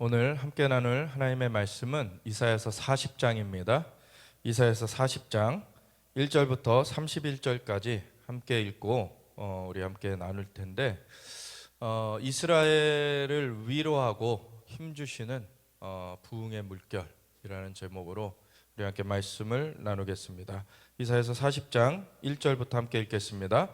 오늘 함께 나눌 하나님의 말씀은 이사야서 40장입니다. 이사야서 40장 1절부터 31절까지 함께 읽고 우리 함께 나눌 텐데 이스라엘을 위로하고 힘주시는 부흥의 물결이라는 제목으로 우리 함께 말씀을 나누겠습니다. 이사야서 40장 1절부터 함께 읽겠습니다.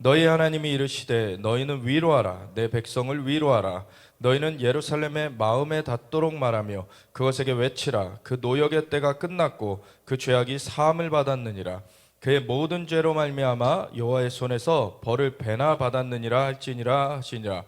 너희 하나님이 이르시되 너희는 위로하라. 내 백성을 위로하라. 너희는 예루살렘의 마음에 닿도록 말하며 그것에게 외치라. 그 노역의 때가 끝났고 그 죄악이 사함을 받았느니라. 그의 모든 죄로 말미암아 여호와의 손에서 벌을 배나 받았느니라 할지니라 하시니라.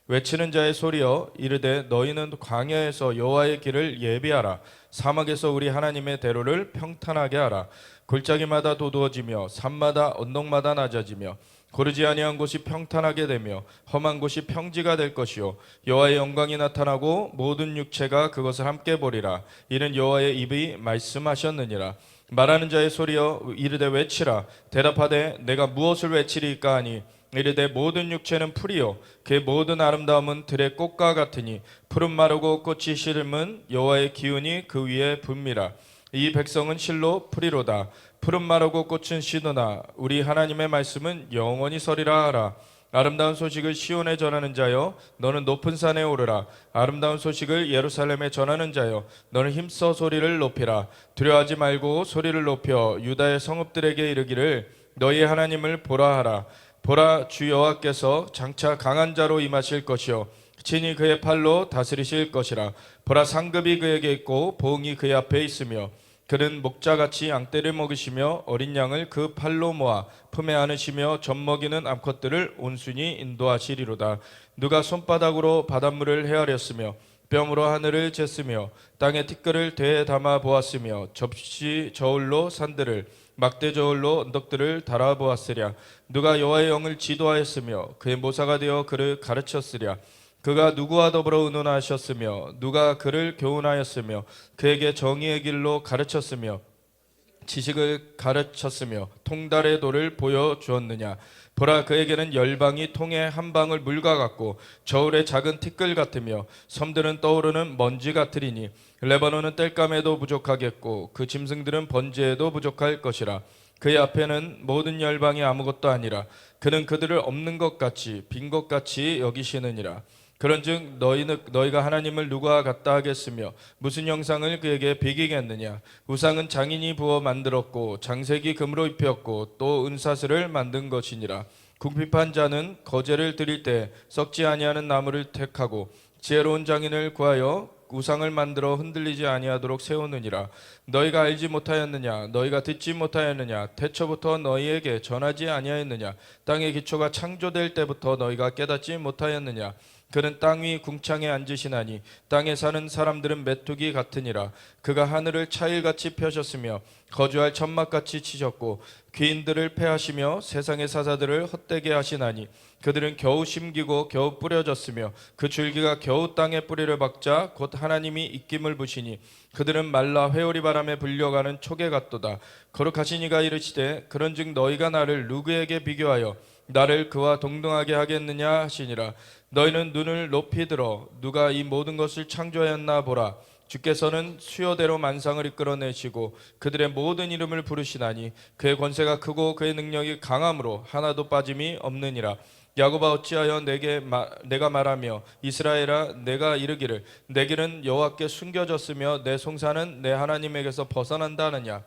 외치는 자의 소리여 이르되 너희는 광야에서 여호와의 길을 예비하라. 사막에서 우리 하나님의 대로를 평탄하게 하라. 골짜기마다 도두어지며 산마다 언덕마다 낮아지며 고르지 아니한 곳이 평탄하게 되며 험한 곳이 평지가 될 것이요 여호와의 영광이 나타나고 모든 육체가 그것을 함께 보리라. 이는 여호와의 입이 말씀하셨느니라. 말하는 자의 소리여 이르되 외치라. 대답하되 내가 무엇을 외치리까 하니 이르되 모든 육체는 풀이요 그의 모든 아름다움은 들의 꽃과 같으니 푸른 마르고 꽃이 시름은 여호와의 기운이 그 위에 붑니라. 이 백성은 실로 풀이로다. 푸른 마르고 꽃은 시드나 우리 하나님의 말씀은 영원히 서리라 하라. 아름다운 소식을 시온에 전하는 자여 너는 높은 산에 오르라. 아름다운 소식을 예루살렘에 전하는 자여 너는 힘써 소리를 높이라. 두려워하지 말고 소리를 높여 유다의 성읍들에게 이르기를 너희의 하나님을 보라 하라. 보라, 주 여호와께서 장차 강한 자로 임하실 것이요 친히 그의 팔로 다스리실 것이라. 보라, 상급이 그에게 있고 보응이 그의 앞에 있으며 그는 목자같이 양떼를 먹이시며 어린 양을 그 팔로 모아 품에 안으시며 젖먹이는 암컷들을 온순히 인도하시리로다. 누가 손바닥으로 바닷물을 헤아렸으며 뼘으로 하늘을 쟀으며 땅의 티끌을 되에 담아 보았으며 접시 저울로 산들을 막대 저울로 언덕들을 달아 보았으랴. 누가 여호와의 영을 지도하였으며 그의 모사가 되어 그를 가르쳤으랴. 그가 누구와 더불어 의논하셨으며 누가 그를 교훈하였으며 그에게 정의의 길로 가르쳤으며 지식을 가르쳤으며 통달의 도를 보여주었느냐. 보라, 그에게는 열방이 통의 한 방울 물과 같고 저울의 작은 티끌 같으며 섬들은 떠오르는 먼지 같으리니 레바논은 땔감에도 부족하겠고 그 짐승들은 번제에도 부족할 것이라. 그의 앞에는 모든 열방이 아무것도 아니라 그는 그들을 없는 것 같이 빈 것 같이 여기시느니라. 그런즉 너희가 하나님을 누구와 같다 하겠으며 무슨 형상을 그에게 비기겠느냐. 우상은 장인이 부어 만들었고 장색이 금으로 입혔고 또 은사슬을 만든 것이니라. 궁핍한 자는 거제를 드릴 때 썩지 아니하는 나무를 택하고 지혜로운 장인을 구하여 우상을 만들어 흔들리지 아니하도록 세우느니라. 너희가 알지 못하였느냐. 너희가 듣지 못하였느냐. 태초부터 너희에게 전하지 아니하였느냐. 땅의 기초가 창조될 때부터 너희가 깨닫지 못하였느냐. 그는 땅 위 궁창에 앉으시나니 땅에 사는 사람들은 메뚜기 같으니라. 그가 하늘을 차일같이 펴셨으며 거주할 천막같이 치셨고 귀인들을 패하시며 세상의 사자들을 헛되게 하시나니 그들은 겨우 심기고 겨우 뿌려졌으며 그 줄기가 겨우 땅에 뿌리를 박자 곧 하나님이 입김을 부시니 그들은 말라 회오리 바람에 불려가는 촉에 같도다. 거룩하신 이가 이르시되 그런즉 너희가 나를 누구에게 비교하여 나를 그와 동등하게 하겠느냐 하시니라. 너희는 눈을 높이 들어 누가 이 모든 것을 창조하였나 보라. 주께서는 수요대로 만상을 이끌어내시고 그들의 모든 이름을 부르시나니 그의 권세가 크고 그의 능력이 강함으로 하나도 빠짐이 없느니라. 야곱아 어찌하여 내가 말하며 이스라엘아 내가 이르기를 내 길은 여호와께 숨겨졌으며 내 송사는 내 하나님에게서 벗어난다 하느냐.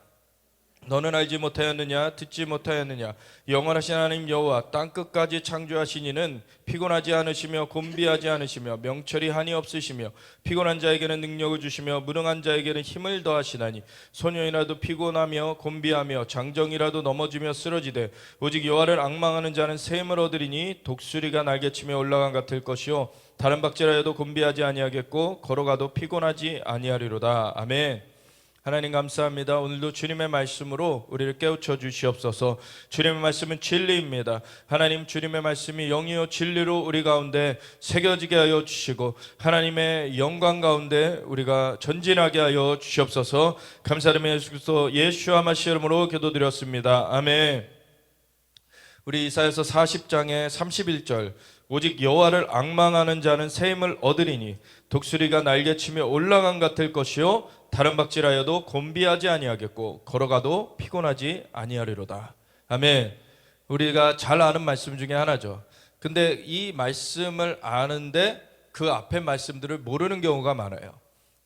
너는 알지 못하였느냐. 듣지 못하였느냐. 영원하신 하나님 여호와 땅끝까지 창조하신 이는 피곤하지 않으시며 곤비하지 않으시며 명철이 한이 없으시며 피곤한 자에게는 능력을 주시며 무능한 자에게는 힘을 더하시나니 소년이라도 피곤하며 곤비하며 장정이라도 넘어지며 쓰러지되 오직 여호와를 앙망하는 자는 샘을 얻으리니 독수리가 날개치며 올라간 같을 것이요 다른 박질하여도 곤비하지 아니하겠고 걸어가도 피곤하지 아니하리로다. 아멘. 하나님 감사합니다. 오늘도 주님의 말씀으로 우리를 깨우쳐 주시옵소서. 주님의 말씀은 진리입니다. 하나님 주님의 말씀이 영이요 진리로 우리 가운데 새겨지게 하여 주시고 하나님의 영광 가운데 우리가 전진하게 하여 주시옵소서. 감사드리며 예수 그리스도 예수와 마시 이름으로 기도드렸습니다. 아멘. 우리 이사야서 40장의 31절 오직 여호와를 앙망하는 자는 새 힘을 얻으리니 독수리가 날개치며 올라간 같을 것이요 다른 박질하여도 곤비하지 아니하겠고 걸어가도 피곤하지 아니하리로다. 아멘. 우리가 잘 아는 말씀 중에 하나죠. 근데 이 말씀을 아는데 그 앞에 말씀들을 모르는 경우가 많아요.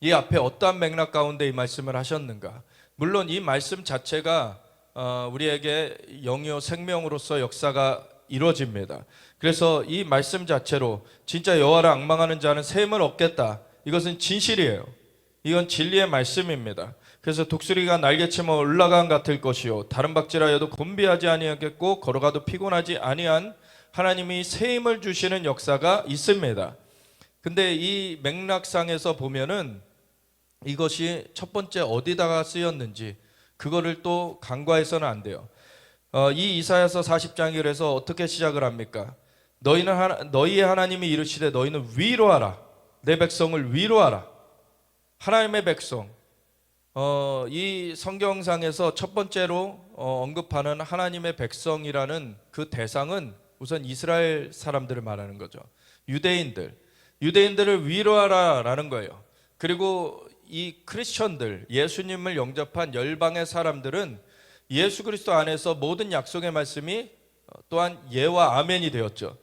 이 앞에 어떠한 맥락 가운데 이 말씀을 하셨는가. 물론 이 말씀 자체가 우리에게 영이요 생명으로서 역사가 이루어집니다. 그래서 이 말씀 자체로 진짜 여호와를 앙망하는 자는 새 힘을 얻겠다. 이것은 진실이에요. 이건 진리의 말씀입니다. 그래서 독수리가 날개치며 올라간 같을 것이요 다른 박질하여도 곤비하지 아니하겠고 걸어가도 피곤하지 아니한 하나님이 새 힘을 주시는 역사가 있습니다. 근데 이 맥락상에서 보면은 이것이 첫 번째 어디다가 쓰였는지 그거를 또 간과해서는 안 돼요. 이 이사야서 40장이 그래서 어떻게 시작을 합니까? 너희의 하나님이 이르시되 너희는 위로하라. 내 백성을 위로하라. 하나님의 백성. 이 성경상에서 첫 번째로 언급하는 하나님의 백성이라는 그 대상은 우선 이스라엘 사람들을 말하는 거죠. 유대인들을 위로하라라는 거예요. 그리고 이 크리스천들, 예수님을 영접한 열방의 사람들은 예수 그리스도 안에서 모든 약속의 말씀이 또한 예와 아멘이 되었죠.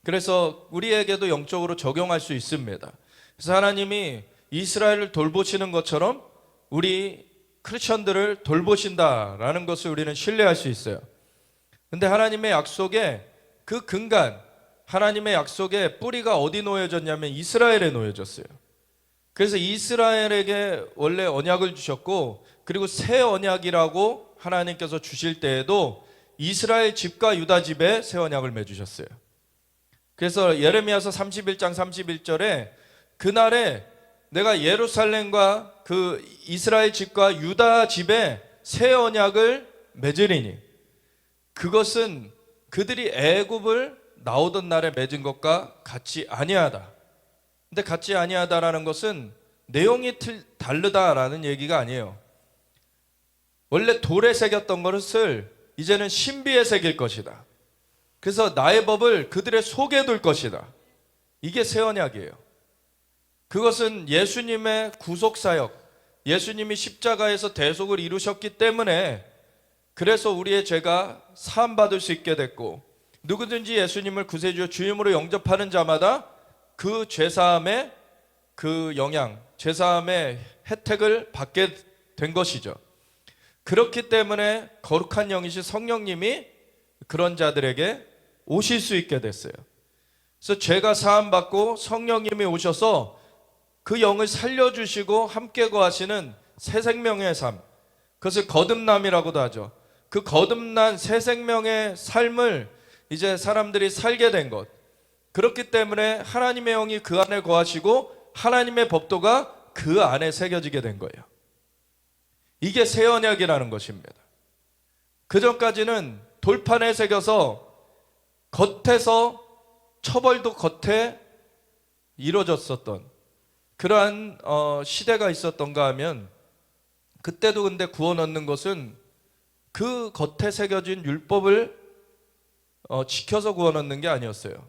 그래서 우리에게도 영적으로 적용할 수 있습니다. 그래서 하나님이 이스라엘을 돌보시는 것처럼 우리 크리스천들을 돌보신다라는 것을 우리는 신뢰할 수 있어요. 근데 하나님의 약속의 그 근간, 하나님의 약속의 뿌리가 어디 놓여졌냐면 이스라엘에 놓여졌어요. 그래서 이스라엘에게 원래 언약을 주셨고, 그리고 새 언약이라고 하나님께서 주실 때에도 이스라엘 집과 유다 집에 새 언약을 맺으셨어요. 그래서 예레미야서 31장 31절에 그날에 내가 예루살렘과 그 이스라엘 집과 유다 집에 새 언약을 맺으리니 그것은 그들이 애굽을 나오던 날에 맺은 것과 같이 아니하다. 근데 같이 아니하다라는 것은 내용이 다르다라는 얘기가 아니에요. 원래 돌에 새겼던 것을 이제는 신비에 새길 것이다. 그래서 나의 법을 그들의 속에 둘 것이다. 이게 새 언약이에요. 그것은 예수님의 구속사역, 예수님이 십자가에서 대속을 이루셨기 때문에 그래서 우리의 죄가 사함받을 수 있게 됐고, 누구든지 예수님을 구세주여 주임으로 영접하는 자마다 그 죄사함의 그 영향, 죄사함의 혜택을 받게 된 것이죠. 그렇기 때문에 거룩한 영이신 성령님이 그런 자들에게 오실 수 있게 됐어요. 그래서 죄가 사함받고 성령님이 오셔서 그 영을 살려주시고 함께 거하시는 새 생명의 삶, 그것을 거듭남이라고도 하죠. 그 거듭난 새 생명의 삶을 이제 사람들이 살게 된 것, 그렇기 때문에 하나님의 영이 그 안에 거하시고 하나님의 법도가 그 안에 새겨지게 된 거예요. 이게 새 언약이라는 것입니다. 그전까지는 돌판에 새겨서 겉에서 처벌도 겉에 이루어졌었던 그러한 시대가 있었던가 하면, 그때도 근데 구원 얻는 것은 그 겉에 새겨진 율법을 지켜서 구원 얻는 게 아니었어요.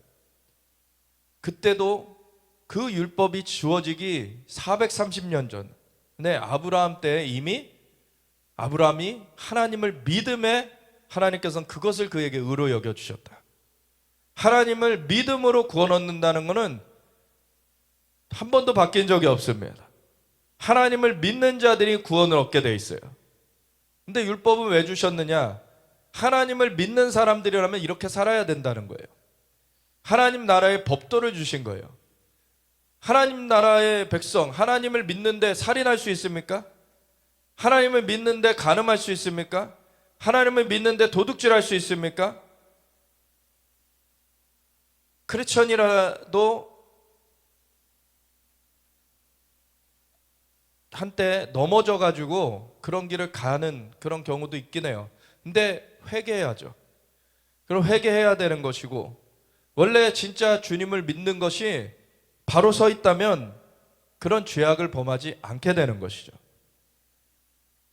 그때도 그 율법이 주어지기 430년 전에 아브라함 때 이미 아브라함이 하나님을 믿음에 하나님께서는 그것을 그에게 의로 여겨주셨다. 하나님을 믿음으로 구원 얻는다는 것은 한 번도 바뀐 적이 없습니다. 하나님을 믿는 자들이 구원을 얻게 돼 있어요. 근데 율법은 왜 주셨느냐? 하나님을 믿는 사람들이라면 이렇게 살아야 된다는 거예요. 하나님 나라의 법도를 주신 거예요. 하나님 나라의 백성, 하나님을 믿는데 살인할 수 있습니까? 하나님을 믿는데 간음할 수 있습니까? 하나님을 믿는데 도둑질할 수 있습니까? 크리스천이라도 한때 넘어져 가지고 그런 길을 가는 그런 경우도 있긴 해요. 근데 회개해야죠. 그럼 회개해야 되는 것이고, 원래 진짜 주님을 믿는 것이 바로 서 있다면 그런 죄악을 범하지 않게 되는 것이죠.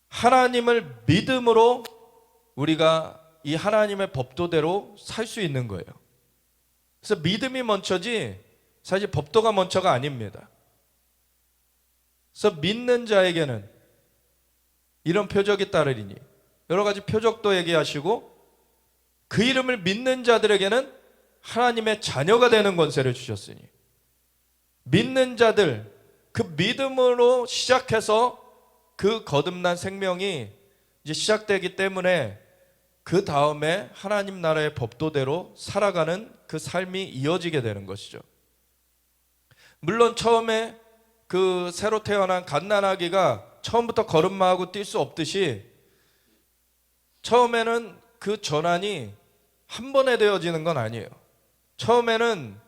하나님을 믿음으로 우리가 이 하나님의 법도대로 살 수 있는 거예요. 그래서 믿음이 먼저지 사실 법도가 먼저가 아닙니다. 그래서 믿는 자에게는 이런 표적이 따르리니, 여러 가지 표적도 얘기하시고 그 이름을 믿는 자들에게는 하나님의 자녀가 되는 권세를 주셨으니, 믿는 자들, 그 믿음으로 시작해서 그 거듭난 생명이 이제 시작되기 때문에 그 다음에 하나님 나라의 법도대로 살아가는 그 삶이 이어지게 되는 것이죠. 물론 처음에 그 새로 태어난 갓난아기가 처음부터 걸음마하고 뛸 수 없듯이 처음에는 그 전환이 한 번에 되어지는 건 아니에요. 처음에는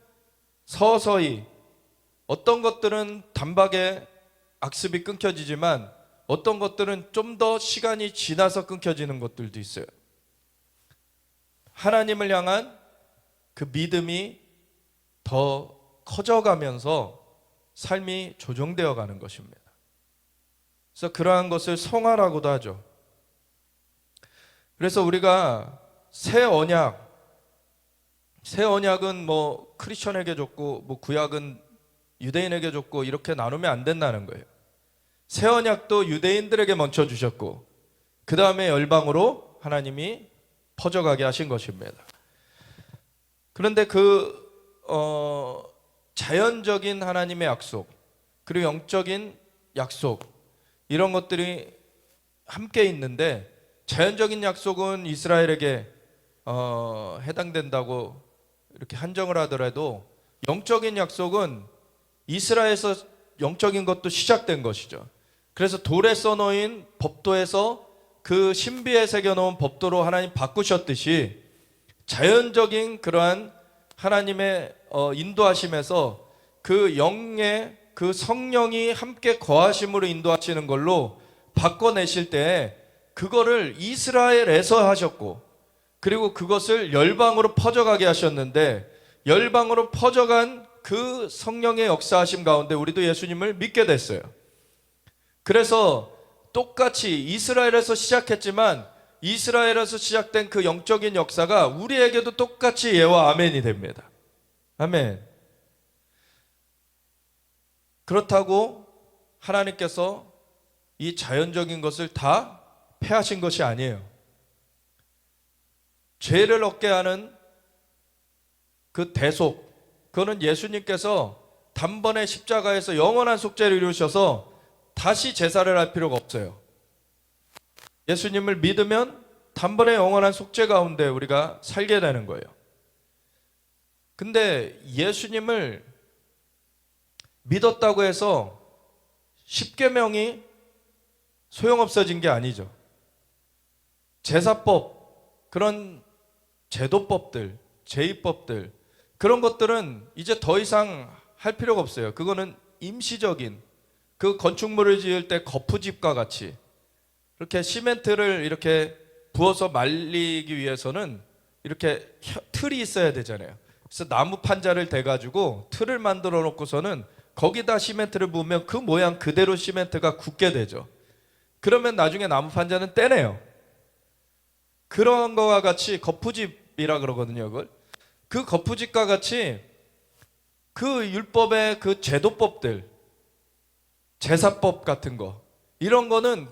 서서히, 어떤 것들은 단박에 악습이 끊겨지지만 어떤 것들은 좀 더 시간이 지나서 끊겨지는 것들도 있어요. 하나님을 향한 그 믿음이 더 커져가면서 삶이 조정되어 가는 것입니다. 그래서 그러한 것을 성화라고도 하죠. 그래서 우리가 새 언약은 뭐 크리스천에게 줬고 뭐 구약은 유대인에게 줬고 이렇게 나누면 안 된다는 거예요. 새 언약도 유대인들에게 먼저 주셨고 그 다음에 열방으로 하나님이 퍼져가게 하신 것입니다. 그런데 자연적인 하나님의 약속, 그리고 영적인 약속, 이런 것들이 함께 있는데, 자연적인 약속은 이스라엘에게 해당된다고 이렇게 한정을 하더라도 영적인 약속은 이스라엘에서 영적인 것도 시작된 것이죠. 그래서 돌에 써놓인 법도에서 그 신비에 새겨놓은 법도로 하나님 바꾸셨듯이 자연적인 그러한 하나님의 인도하심에서 그 영의 그 성령이 함께 거하심으로 인도하시는 걸로 바꿔내실 때 그거를 이스라엘에서 하셨고, 그리고 그것을 열방으로 퍼져가게 하셨는데, 열방으로 퍼져간 그 성령의 역사하심 가운데 우리도 예수님을 믿게 됐어요. 그래서 똑같이 이스라엘에서 시작했지만 이스라엘에서 시작된 그 영적인 역사가 우리에게도 똑같이 예와 아멘이 됩니다. 아멘. 그렇다고 하나님께서 이 자연적인 것을 다 패하신 것이 아니에요. 죄를 얻게 하는 그 대속, 그거는 예수님께서 단번에 십자가에서 영원한 속죄를 이루셔서 다시 제사를 할 필요가 없어요. 예수님을 믿으면 단번에 영원한 속죄 가운데 우리가 살게 되는 거예요. 근데 예수님을 믿었다고 해서 십계명이 소용없어진 게 아니죠. 제사법, 그런 제도법들, 제의법들, 그런 것들은 이제 더 이상 할 필요가 없어요. 그거는 임시적인, 그 건축물을 지을 때 거푸집과 같이 이렇게 시멘트를 이렇게 부어서 말리기 위해서는 이렇게 틀이 있어야 되잖아요. 그래서 나무 판자를 대가지고 틀을 만들어 놓고서는 거기다 시멘트를 부으면 그 모양 그대로 시멘트가 굳게 되죠. 그러면 나중에 나무 판자는 떼내요. 그런 거와 같이 거푸집이라 그러거든요, 그걸. 그 거푸집과 같이 그 율법의 그 제도법들, 제사법 같은 거, 이런 거는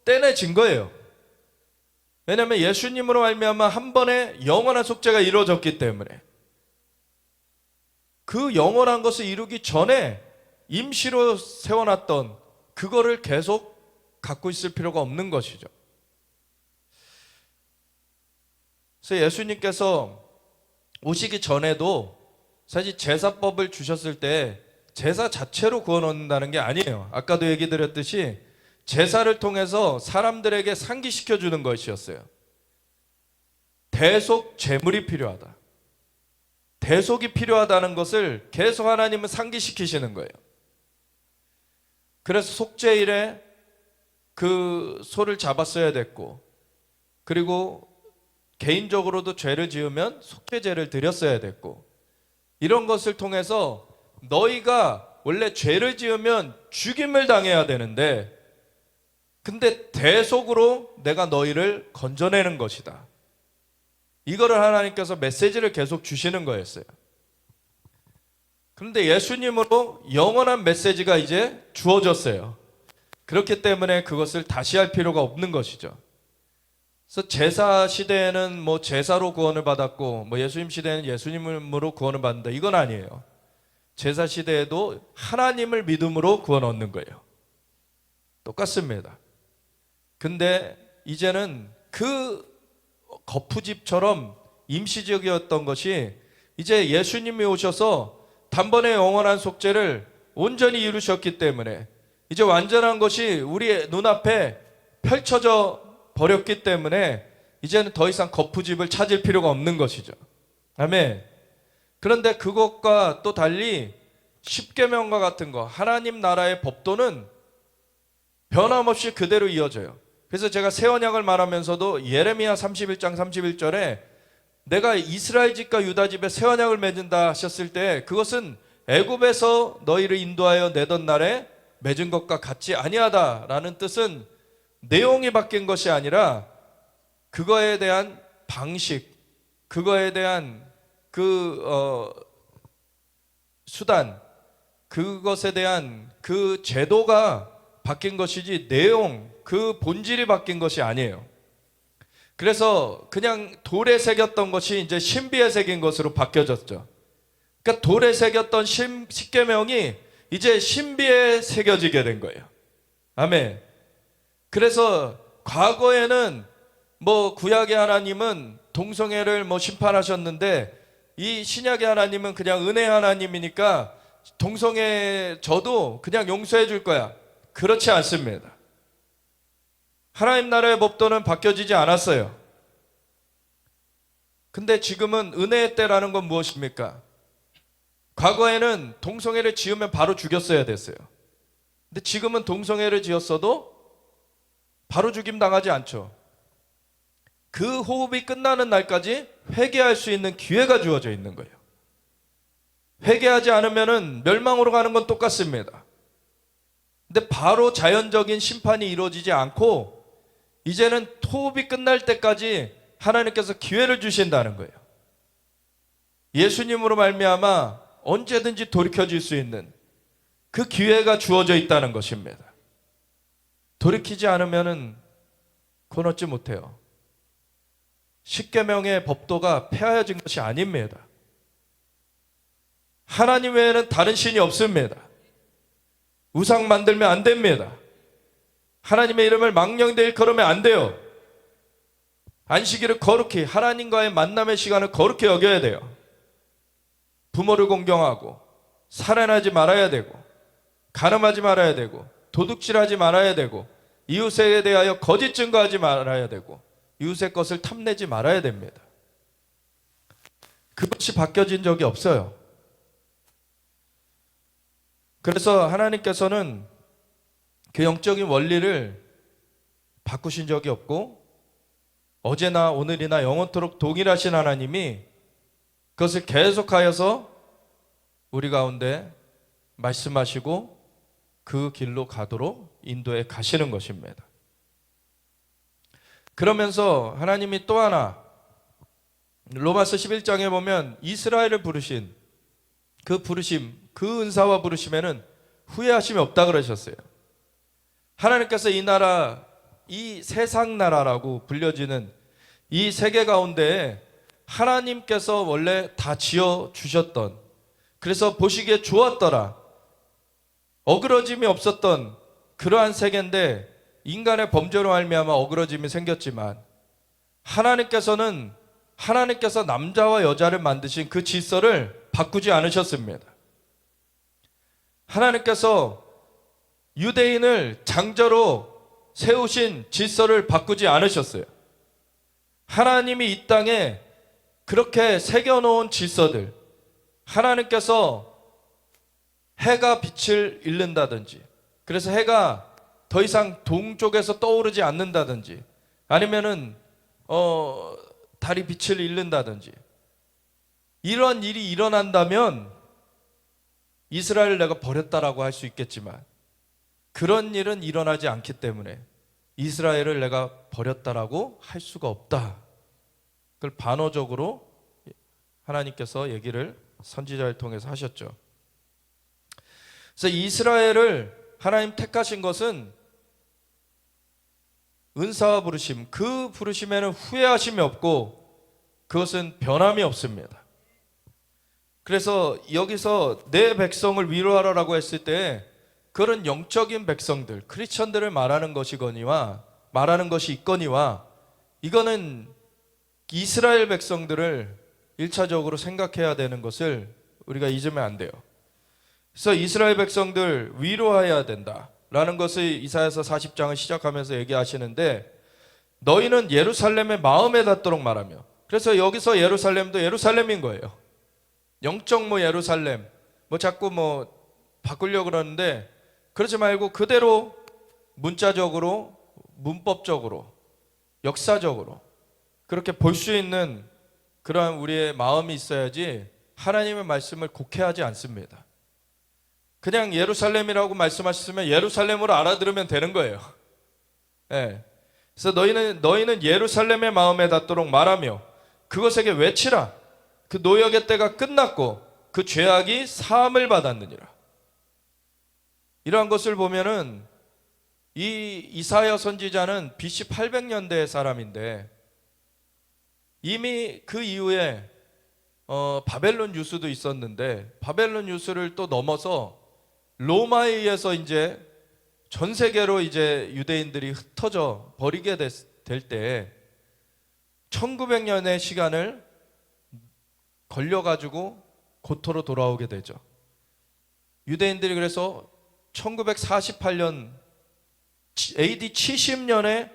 떼내진 거예요. 왜냐하면 예수님으로 말미암아 한 번에 영원한 속죄가 이루어졌기 때문에. 그 영원한 것을 이루기 전에 임시로 세워놨던 그거를 계속 갖고 있을 필요가 없는 것이죠. 그래서 예수님께서 오시기 전에도 사실 제사법을 주셨을 때 제사 자체로 구워 놓는다는 게 아니에요. 아까도 얘기 드렸듯이 제사를 통해서 사람들에게 상기시켜 주는 것이었어요. 대속 제물이 필요하다. 대속이 필요하다는 것을 계속 하나님은 상기시키시는 거예요. 그래서 속죄일에 그 소를 잡았어야 됐고, 그리고 개인적으로도 죄를 지으면 속죄제를 드렸어야 됐고, 이런 것을 통해서 너희가 원래 죄를 지으면 죽임을 당해야 되는데, 근데 대속으로 내가 너희를 건져내는 것이다. 이거를 하나님께서 메시지를 계속 주시는 거였어요. 그런데 예수님으로 영원한 메시지가 이제 주어졌어요. 그렇기 때문에 그것을 다시 할 필요가 없는 것이죠. 그래서 제사 시대에는 뭐 제사로 구원을 받았고 뭐 예수님 시대에는 예수님으로 구원을 받는다, 이건 아니에요. 제사 시대에도 하나님을 믿음으로 구원 얻는 거예요. 똑같습니다. 근데 이제는 그 거푸집처럼 임시적이었던 것이 이제 예수님이 오셔서 단번에 영원한 속죄를 온전히 이루셨기 때문에 이제 완전한 것이 우리의 눈앞에 펼쳐져 버렸기 때문에 이제는 더 이상 거푸집을 찾을 필요가 없는 것이죠. 아멘. 그런데 그것과 또 달리 십계명과 같은 거, 하나님 나라의 법도는 변함없이 그대로 이어져요. 그래서 제가 새 언약을 말하면서도 예레미야 31장 31절에 내가 이스라엘 집과 유다 집에 새 언약을 맺는다 하셨을 때 그것은 애굽에서 너희를 인도하여 내던 날에 맺은 것과 같지 아니하다라는 뜻은 내용이 바뀐 것이 아니라 그거에 대한 방식, 그거에 대한 수단, 그것에 대한 그 제도가 바뀐 것이지 내용, 그 본질이 바뀐 것이 아니에요. 그래서 그냥 돌에 새겼던 것이 이제 신비에 새긴 것으로 바뀌어졌죠. 그러니까 돌에 새겼던 십계명이 이제 신비에 새겨지게 된 거예요. 아멘. 그래서 과거에는 뭐 구약의 하나님은 동성애를 뭐 심판하셨는데 이 신약의 하나님은 그냥 은혜 하나님이니까 동성애 저도 그냥 용서해 줄 거야. 그렇지 않습니다. 하나님 나라의 법도는 바뀌어지지 않았어요. 근데 지금은 은혜의 때라는 건 무엇입니까? 과거에는 동성애를 지으면 바로 죽였어야 됐어요. 근데 지금은 동성애를 지었어도 바로 죽임 당하지 않죠. 그 호흡이 끝나는 날까지 회개할 수 있는 기회가 주어져 있는 거예요. 회개하지 않으면 멸망으로 가는 건 똑같습니다. 근데 바로 자연적인 심판이 이루어지지 않고 이제는 호흡이 끝날 때까지 하나님께서 기회를 주신다는 거예요. 예수님으로 말미암아 언제든지 돌이켜질 수 있는 그 기회가 주어져 있다는 것입니다. 돌이키지 않으면 구원 얻지 못해요. 십계명의 법도가 폐하여진 것이 아닙니다. 하나님 외에는 다른 신이 없습니다. 우상 만들면 안 됩니다. 하나님의 이름을 망령되이 일컬으면 안 돼요. 안식일을 거룩히, 하나님과의 만남의 시간을 거룩히 여겨야 돼요. 부모를 공경하고 살인하지 말아야 되고 간음하지 말아야 되고 도둑질하지 말아야 되고 이웃에 대하여 거짓 증거하지 말아야 되고 이웃의 것을 탐내지 말아야 됩니다. 그것이 바뀌어진 적이 없어요. 그래서 하나님께서는 그 영적인 원리를 바꾸신 적이 없고 어제나 오늘이나 영원토록 동일하신 하나님이 그것을 계속하여서 우리 가운데 말씀하시고 그 길로 가도록 인도해 가시는 것입니다. 그러면서 하나님이 또 하나 로마서 11장에 보면 이스라엘을 부르신 그 부르심, 그 은사와 부르심에는 후회하심이 없다 그러셨어요. 하나님께서 이 나라, 이 세상 나라라고 불려지는 이 세계 가운데 하나님께서 원래 다 지어 주셨던, 그래서 보시기에 좋았더라, 어그러짐이 없었던 그러한 세계인데 인간의 범죄로 말미암아 어그러짐이 생겼지만 하나님께서 남자와 여자를 만드신 그 질서를 바꾸지 않으셨습니다. 하나님께서 유대인을 장자로 세우신 질서를 바꾸지 않으셨어요. 하나님이 이 땅에 그렇게 새겨놓은 질서들, 하나님께서 해가 빛을 잃는다든지, 그래서 해가 더 이상 동쪽에서 떠오르지 않는다든지, 아니면은 달이 빛을 잃는다든지, 이런 일이 일어난다면 이스라엘을 내가 버렸다라고 할 수 있겠지만 그런 일은 일어나지 않기 때문에 이스라엘을 내가 버렸다라고 할 수가 없다. 그걸 반어적으로 하나님께서 얘기를 선지자를 통해서 하셨죠. 그래서 이스라엘을 하나님 택하신 것은 은사와 부르심, 그 부르심에는 후회하심이 없고 그것은 변함이 없습니다. 그래서 여기서 내 백성을 위로하라라고 했을 때 그런 영적인 백성들, 크리스천들을 말하는 것이거니와 말하는 것이 있거니와 이거는 이스라엘 백성들을 1차적으로 생각해야 되는 것을 우리가 잊으면 안 돼요. 그래서 이스라엘 백성들 위로해야 된다라는 것을 이사야서 40장을 시작하면서 얘기하시는데 너희는 예루살렘의 마음에 닿도록 말하며, 그래서 여기서 예루살렘도 예루살렘인 거예요. 영적 예루살렘 자꾸 바꾸려고 그러는데 그러지 말고 그대로 문자적으로 문법적으로 역사적으로 그렇게 볼 수 있는 그러한 우리의 마음이 있어야지 하나님의 말씀을 곡해하지 않습니다. 그냥 예루살렘이라고 말씀하셨으면 예루살렘으로 알아들으면 되는 거예요. 네. 그래서 너희는 예루살렘의 마음에 닿도록 말하며 그것에게 외치라. 그 노역의 때가 끝났고 그 죄악이 사함을 받았느니라. 이러한 것을 보면은 이 이사야 선지자는 BC 800년대의 사람인데 이미 그 이후에 바벨론 유수도 있었는데 바벨론 유수를 또 넘어서 로마에 의해서 이제 전 세계로 이제 유대인들이 흩어져 버리게 될 때 1900년의 시간을 걸려가지고 고토로 돌아오게 되죠. 유대인들이 그래서 1948년 AD 70년에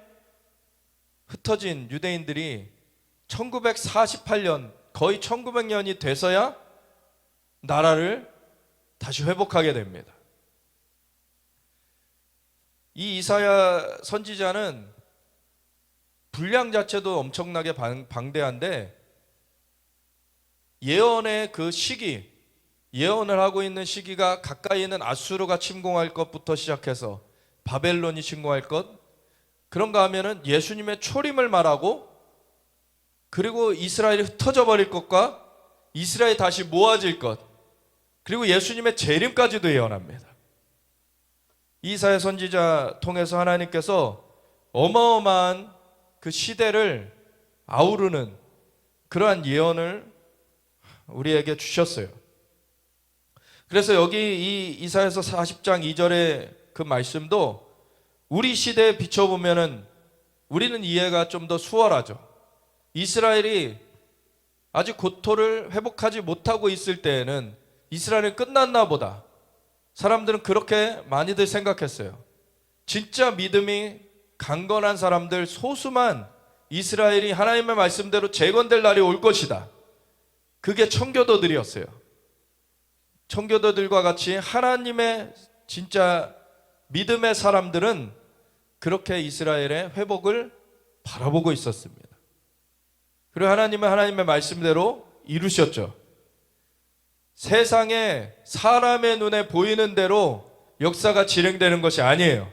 흩어진 유대인들이 1948년 거의 1900년이 돼서야 나라를 다시 회복하게 됩니다. 이 이사야 선지자는 분량 자체도 엄청나게 방대한데 예언의 그 시기, 예언을 하고 있는 시기가 가까이 있는 아수르가 침공할 것부터 시작해서 바벨론이 침공할 것, 그런가 하면은 예수님의 초림을 말하고 그리고 이스라엘이 흩어져 버릴 것과 이스라엘이 다시 모아질 것, 그리고 예수님의 재림까지도 예언합니다. 이사야 선지자 통해서 하나님께서 어마어마한 그 시대를 아우르는 그러한 예언을 우리에게 주셨어요. 그래서 여기 이 이사야서 40장 2절의 그 말씀도 우리 시대에 비춰보면은 우리는 이해가 좀 더 수월하죠. 이스라엘이 아직 고토를 회복하지 못하고 있을 때에는 이스라엘이 끝났나 보다. 사람들은 그렇게 많이들 생각했어요. 진짜 믿음이 강건한 사람들 소수만 이스라엘이 하나님의 말씀대로 재건될 날이 올 것이다. 그게 청교도들이었어요. 청교도들과 같이 하나님의 진짜 믿음의 사람들은 그렇게 이스라엘의 회복을 바라보고 있었습니다. 그리고 하나님은 하나님의 말씀대로 이루셨죠. 세상에 사람의 눈에 보이는 대로 역사가 진행되는 것이 아니에요.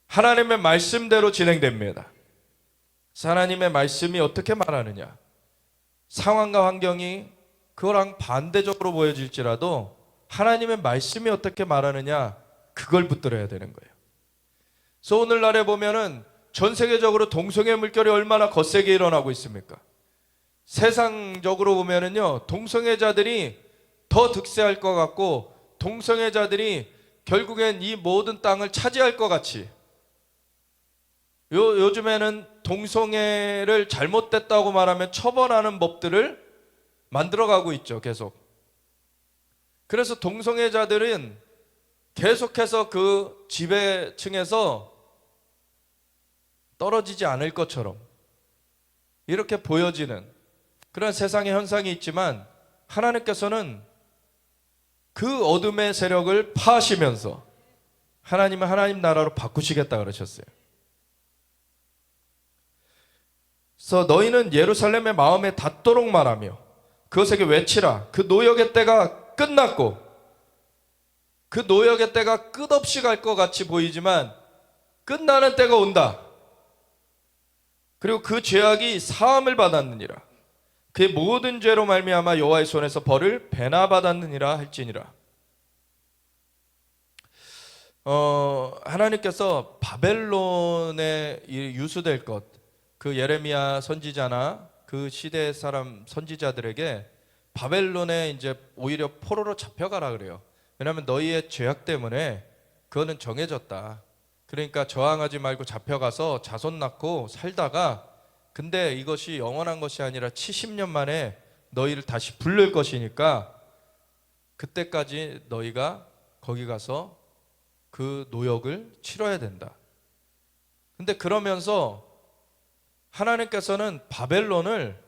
하나님의 말씀대로 진행됩니다. 하나님의 말씀이 어떻게 말하느냐, 상황과 환경이 그거랑 반대적으로 보여질지라도 하나님의 말씀이 어떻게 말하느냐, 그걸 붙들어야 되는 거예요. 그래서 오늘날에 보면은 전 세계적으로 동성애 물결이 얼마나 거세게 일어나고 있습니까? 세상적으로 보면은요, 동성애자들이 더 득세할 것 같고 동성애자들이 결국엔 이 모든 땅을 차지할 것 같이 요즘에는 동성애를 잘못됐다고 말하면 처벌하는 법들을 만들어가고 있죠, 계속. 그래서 동성애자들은 계속해서 그 지배층에서 떨어지지 않을 것처럼 이렇게 보여지는 그런 세상의 현상이 있지만 하나님께서는 그 어둠의 세력을 파하시면서 하나님은 하나님 나라로 바꾸시겠다 그러셨어요. 그래서 너희는 예루살렘의 마음에 닿도록 말하며 그것에게 외치라. 그 노역의 때가 끝났고, 그 노역의 때가 끝없이 갈 것 같이 보이지만 끝나는 때가 온다. 그리고 그 죄악이 사함을 받았느니라. 그의 모든 죄로 말미암아 여호와의 손에서 벌을 배나 받았느니라 할지니라. 하나님께서 바벨론에 유수될 것, 그 예레미야 선지자나 그 시대 사람 선지자들에게 바벨론에 이제 오히려 포로로 잡혀가라 그래요. 왜냐하면 너희의 죄악 때문에 그거는 정해졌다. 그러니까 저항하지 말고 잡혀가서 자손 낳고 살다가, 근데 이것이 영원한 것이 아니라 70년 만에 너희를 다시 부를 것이니까 그때까지 너희가 거기 가서 그 노역을 치러야 된다. 근데 그러면서 하나님께서는 바벨론을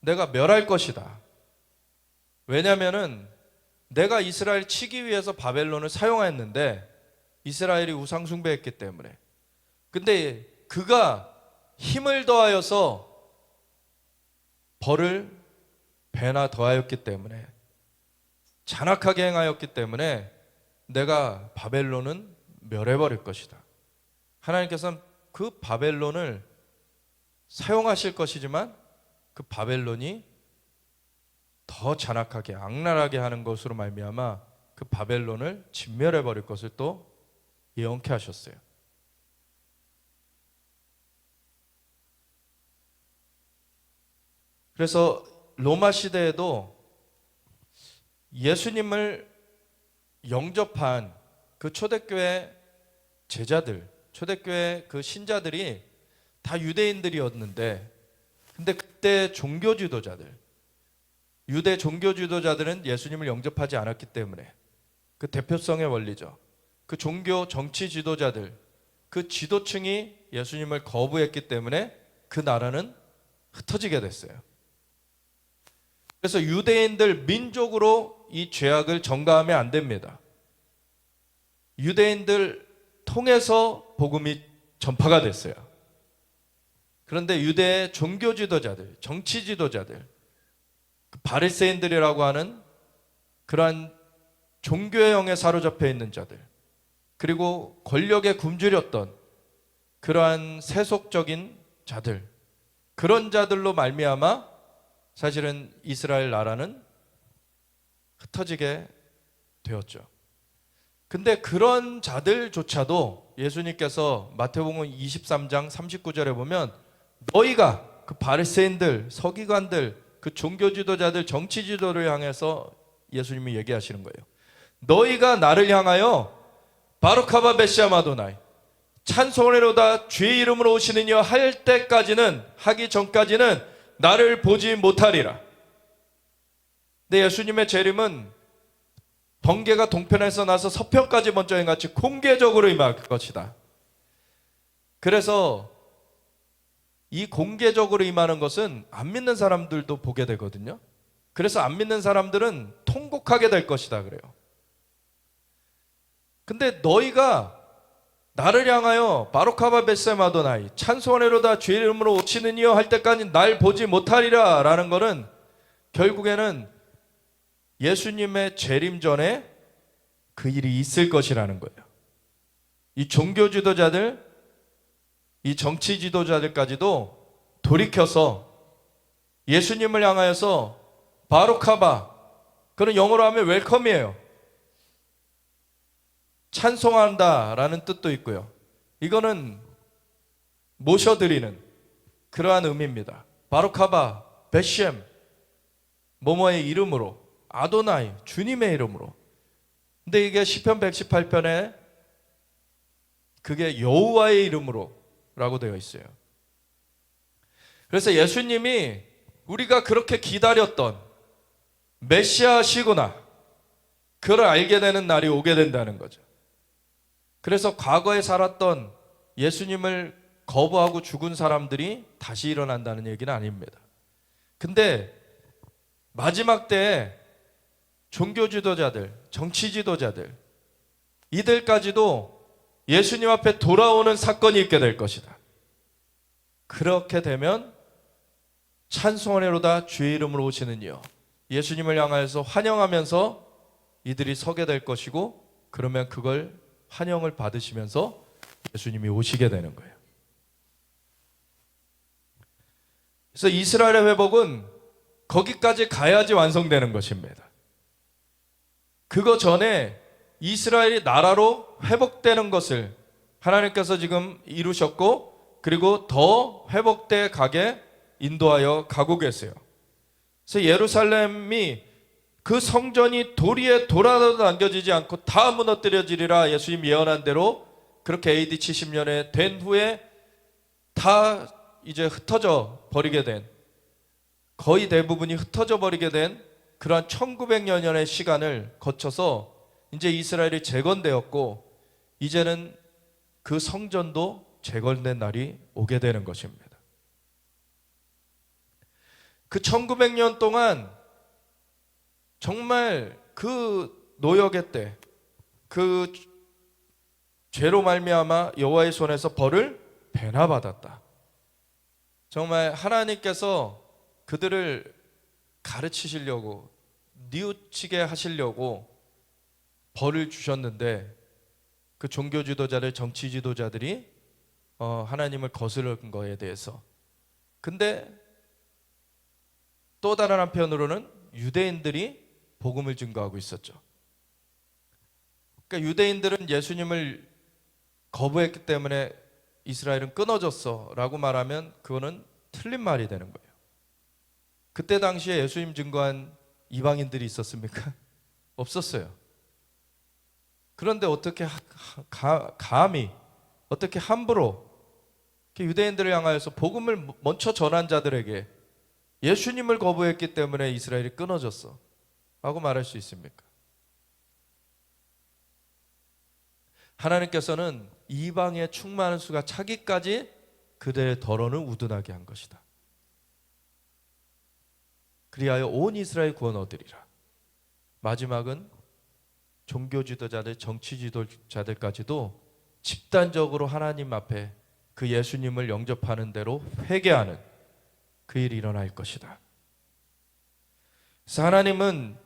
내가 멸할 것이다. 왜냐하면은 내가 이스라엘 치기 위해서 바벨론을 사용했는데 이스라엘이 우상 숭배했기 때문에. 근데 그가 힘을 더하여서 벌을 배나 더하였기 때문에, 잔악하게 행하였기 때문에 내가 바벨론은 멸해버릴 것이다. 하나님께서는 그 바벨론을 사용하실 것이지만 그 바벨론이 더 잔악하게 악랄하게 하는 것으로 말미암아 그 바벨론을 진멸해버릴 것을 또 예언케 하셨어요. 그래서 로마 시대에도 예수님을 영접한 그 초대교회 제자들, 초대교회 그 신자들이 다 유대인들이었는데, 근데 그때 종교 지도자들, 유대 종교 지도자들은 예수님을 영접하지 않았기 때문에, 그 대표성의 원리죠. 그 종교 정치 지도자들, 그 지도층이 예수님을 거부했기 때문에 그 나라는 흩어지게 됐어요. 그래서 유대인들 민족으로 이 죄악을 전가하면 안 됩니다. 유대인들 통해서 복음이 전파가 됐어요. 그런데 유대의 종교 지도자들, 정치 지도자들, 바리새인들이라고 하는 그러한 종교의 영에 사로잡혀 있는 자들, 그리고 권력에 굶주렸던 그러한 세속적인 자들, 그런 자들로 말미암아 사실은 이스라엘 나라는 흩어지게 되었죠. 근데 그런 자들조차도 예수님께서 마태복음 23장 39절에 보면 너희가, 그 바리새인들, 서기관들, 그 종교 지도자들, 정치 지도를 향해서 예수님이 얘기하시는 거예요. 너희가 나를 향하여 바루카바 메시아 아도나이 찬송하리로다 주의 이름으로 오시는 이여 할 때까지는, 하기 전까지는 나를 보지 못하리라. 근데 예수님의 재림은 번개가 동편에서 나서 서편까지 먼저 행같이 공개적으로 임할 것이다. 그래서 이 공개적으로 임하는 것은 안 믿는 사람들도 보게 되거든요. 그래서 안 믿는 사람들은 통곡하게 될 것이다 그래요. 근데 너희가 나를 향하여 바루카바 벳셈 아도나이 찬송하리로다 주의 이름으로 오시는 이여 할 때까지 날 보지 못하리라 라는 것은 결국에는 예수님의 재림 전에 그 일이 있을 것이라는 거예요. 이 종교 지도자들, 이 정치 지도자들까지도 돌이켜서 예수님을 향하여서 바루카바, 그런 영어로 하면 웰컴이에요. 찬송한다라는 뜻도 있고요. 이거는 모셔드리는 그러한 의미입니다. 바루카바, 베셴, 뭐뭐의 이름으로, 아도나이, 주님의 이름으로. 근데 이게 시편 118편에 그게 여호와의 이름으로 라고 되어 있어요. 그래서 예수님이 우리가 그렇게 기다렸던 메시아시구나, 그걸 알게 되는 날이 오게 된다는 거죠. 그래서 과거에 살았던 예수님을 거부하고 죽은 사람들이 다시 일어난다는 얘기는 아닙니다. 근데 마지막 때에 종교 지도자들, 정치 지도자들, 이들까지도 예수님 앞에 돌아오는 사건이 있게 될 것이다. 그렇게 되면 찬송하리로다 주의 이름으로 오시는 이여, 예수님을 향하여서 환영하면서 이들이 서게 될 것이고, 그러면 그걸 환영을 받으시면서 예수님이 오시게 되는 거예요. 그래서 이스라엘의 회복은 거기까지 가야지 완성되는 것입니다. 그거 전에 이스라엘이 나라로 회복되는 것을 하나님께서 지금 이루셨고, 그리고 더 회복돼 가게 인도하여 가고 계세요. 그래서 예루살렘이, 그 성전이 도리에 돌아도 남겨지지 않고 다 무너뜨려지리라 예수님 예언한 대로 그렇게 AD 70년에 된 후에 다 이제 흩어져 버리게 된, 거의 대부분이 흩어져 버리게 된 그러한 1900여년의 시간을 거쳐서 이제 이스라엘이 재건되었고, 이제는 그 성전도 재건된 날이 오게 되는 것입니다. 그 1900년 동안 정말 그 노역의 때, 그 죄로 말미암아 여호와의 손에서 벌을 배나 받았다. 정말 하나님께서 그들을 가르치시려고, 뉘우치게 하시려고 벌을 주셨는데, 그 종교 지도자들, 정치 지도자들이 하나님을 거스른 거에 대해서. 근데 또 다른 한편으로는 유대인들이 복음을 증거하고 있었죠. 그러니까 유대인들은 예수님을 거부했기 때문에 이스라엘은 끊어졌어 라고 말하면 그거는 틀린 말이 되는 거예요. 그때 당시에 예수님 증거한 이방인들이 있었습니까? 없었어요. 그런데 어떻게 감히, 어떻게 함부로 유대인들을 향하여서 복음을 먼저 전한 자들에게 예수님을 거부했기 때문에 이스라엘이 끊어졌어 라고 말할 수 있습니까? 하나님께서는 이방의 충만한 수가 차기까지 그들의 더러는 우둔하게 한 것이다. 그리하여 온 이스라엘 구원 얻으리라. 마지막은 종교 지도자들, 정치 지도자들까지도 집단적으로 하나님 앞에 그 예수님을 영접하는 대로 회개하는 그 일이 일어날 것이다. 그래서 하나님은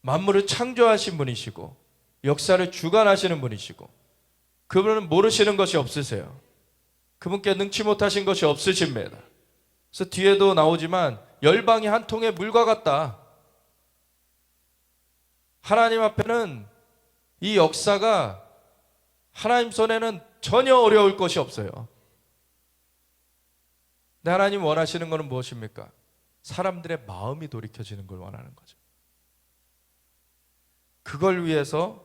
만물을 창조하신 분이시고 역사를 주관하시는 분이시고, 그분은 모르시는 것이 없으세요. 그분께 능치 못하신 것이 없으십니다. 그래서 뒤에도 나오지만 열방이 한 통의 물과 같다. 하나님 앞에는 이 역사가, 하나님 손에는 전혀 어려울 것이 없어요. 근데 하나님 원하시는 것은 무엇입니까? 사람들의 마음이 돌이켜지는 걸 원하는 거죠. 그걸 위해서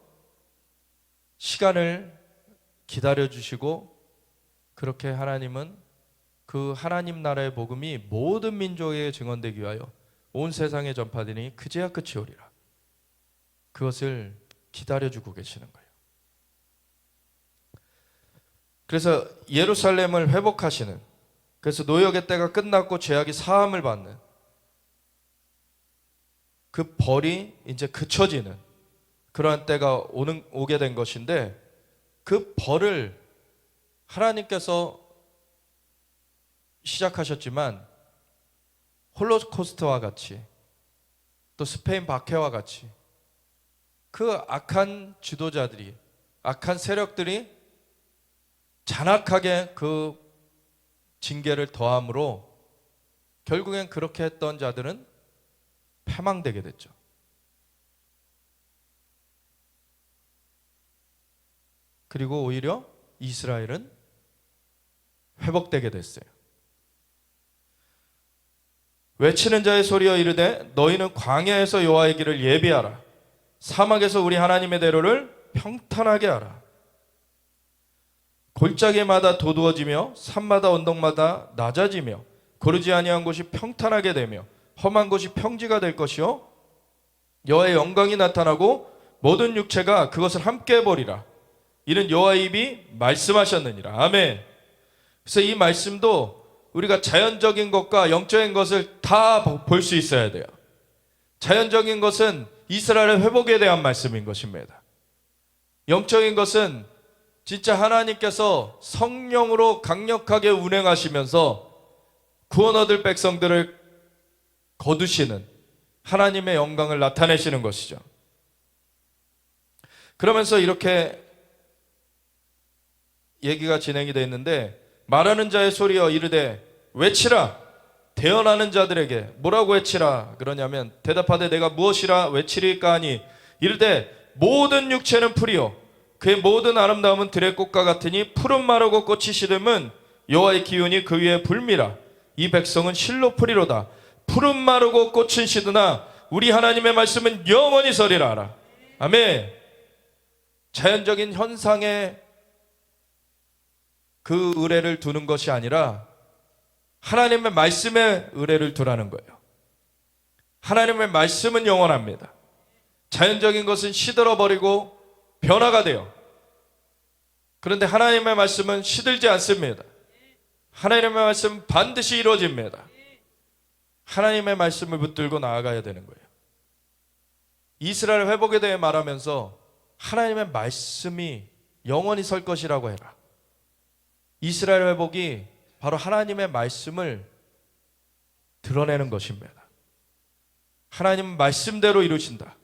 시간을 기다려주시고, 그렇게 하나님은 그 하나님 나라의 복음이 모든 민족에게 증언되기 위하여 온 세상에 전파되니 그제야 끝이 오리라. 그것을 기다려주고 계시는 거예요. 그래서 예루살렘을 회복하시는, 그래서 노역의 때가 끝났고 죄악이 사함을 받는 그 벌이 이제 그쳐지는 그러한 때가 오게 된 것인데, 그 벌을 하나님께서 시작하셨지만 홀로코스트와 같이, 또 스페인 박해와 같이 그 악한 지도자들이, 악한 세력들이 잔악하게 그 징계를 더함으로 결국엔 그렇게 했던 자들은 패망되게 됐죠. 그리고 오히려 이스라엘은 회복되게 됐어요. 외치는 자의 소리여 이르되 너희는 광야에서 여호와의 길을 예비하라. 사막에서 우리 하나님의 대로를 평탄하게 하라. 골짜기마다 도두어지며 산마다 언덕마다 낮아지며 고르지 아니한 곳이 평탄하게 되며 험한 곳이 평지가 될 것이요 여호와의 영광이 나타나고 모든 육체가 그것을 함께 보리라. 이는 여호와의 입이 말씀하셨느니라. 아멘. 그래서 이 말씀도 우리가 자연적인 것과 영적인 것을 다 볼 수 있어야 돼요. 자연적인 것은 이스라엘의 회복에 대한 말씀인 것입니다. 영적인 것은 진짜 하나님께서 성령으로 강력하게 운행하시면서 구원 얻을 백성들을 거두시는 하나님의 영광을 나타내시는 것이죠. 그러면서 이렇게 얘기가 진행이 되어 있는데, 말하는 자의 소리여 이르되 외치라. 대언하는 자들에게 뭐라고 외치라 그러냐면, 대답하되 내가 무엇이라 외치리까 하니 이르되 모든 육체는 풀이요 그의 모든 아름다움은 들의 꽃과 같으니 푸른 마르고 꽃이 시듬은 여호와의 기운이 그 위에 불미라. 이 백성은 실로 풀이로다. 푸른 마르고 꽃은 시드나 우리 하나님의 말씀은 영원히 서리라 하라. 아멘. 자연적인 현상에 그 의뢰를 두는 것이 아니라 하나님의 말씀에 의뢰를 두라는 거예요. 하나님의 말씀은 영원합니다. 자연적인 것은 시들어버리고 변화가 돼요. 그런데 하나님의 말씀은 시들지 않습니다. 하나님의 말씀은 반드시 이루어집니다. 하나님의 말씀을 붙들고 나아가야 되는 거예요. 이스라엘 회복에 대해 말하면서 하나님의 말씀이 영원히 설 것이라고 해라. 이스라엘 회복이 바로 하나님의 말씀을 드러내는 것입니다. 하나님 말씀대로 이루신다.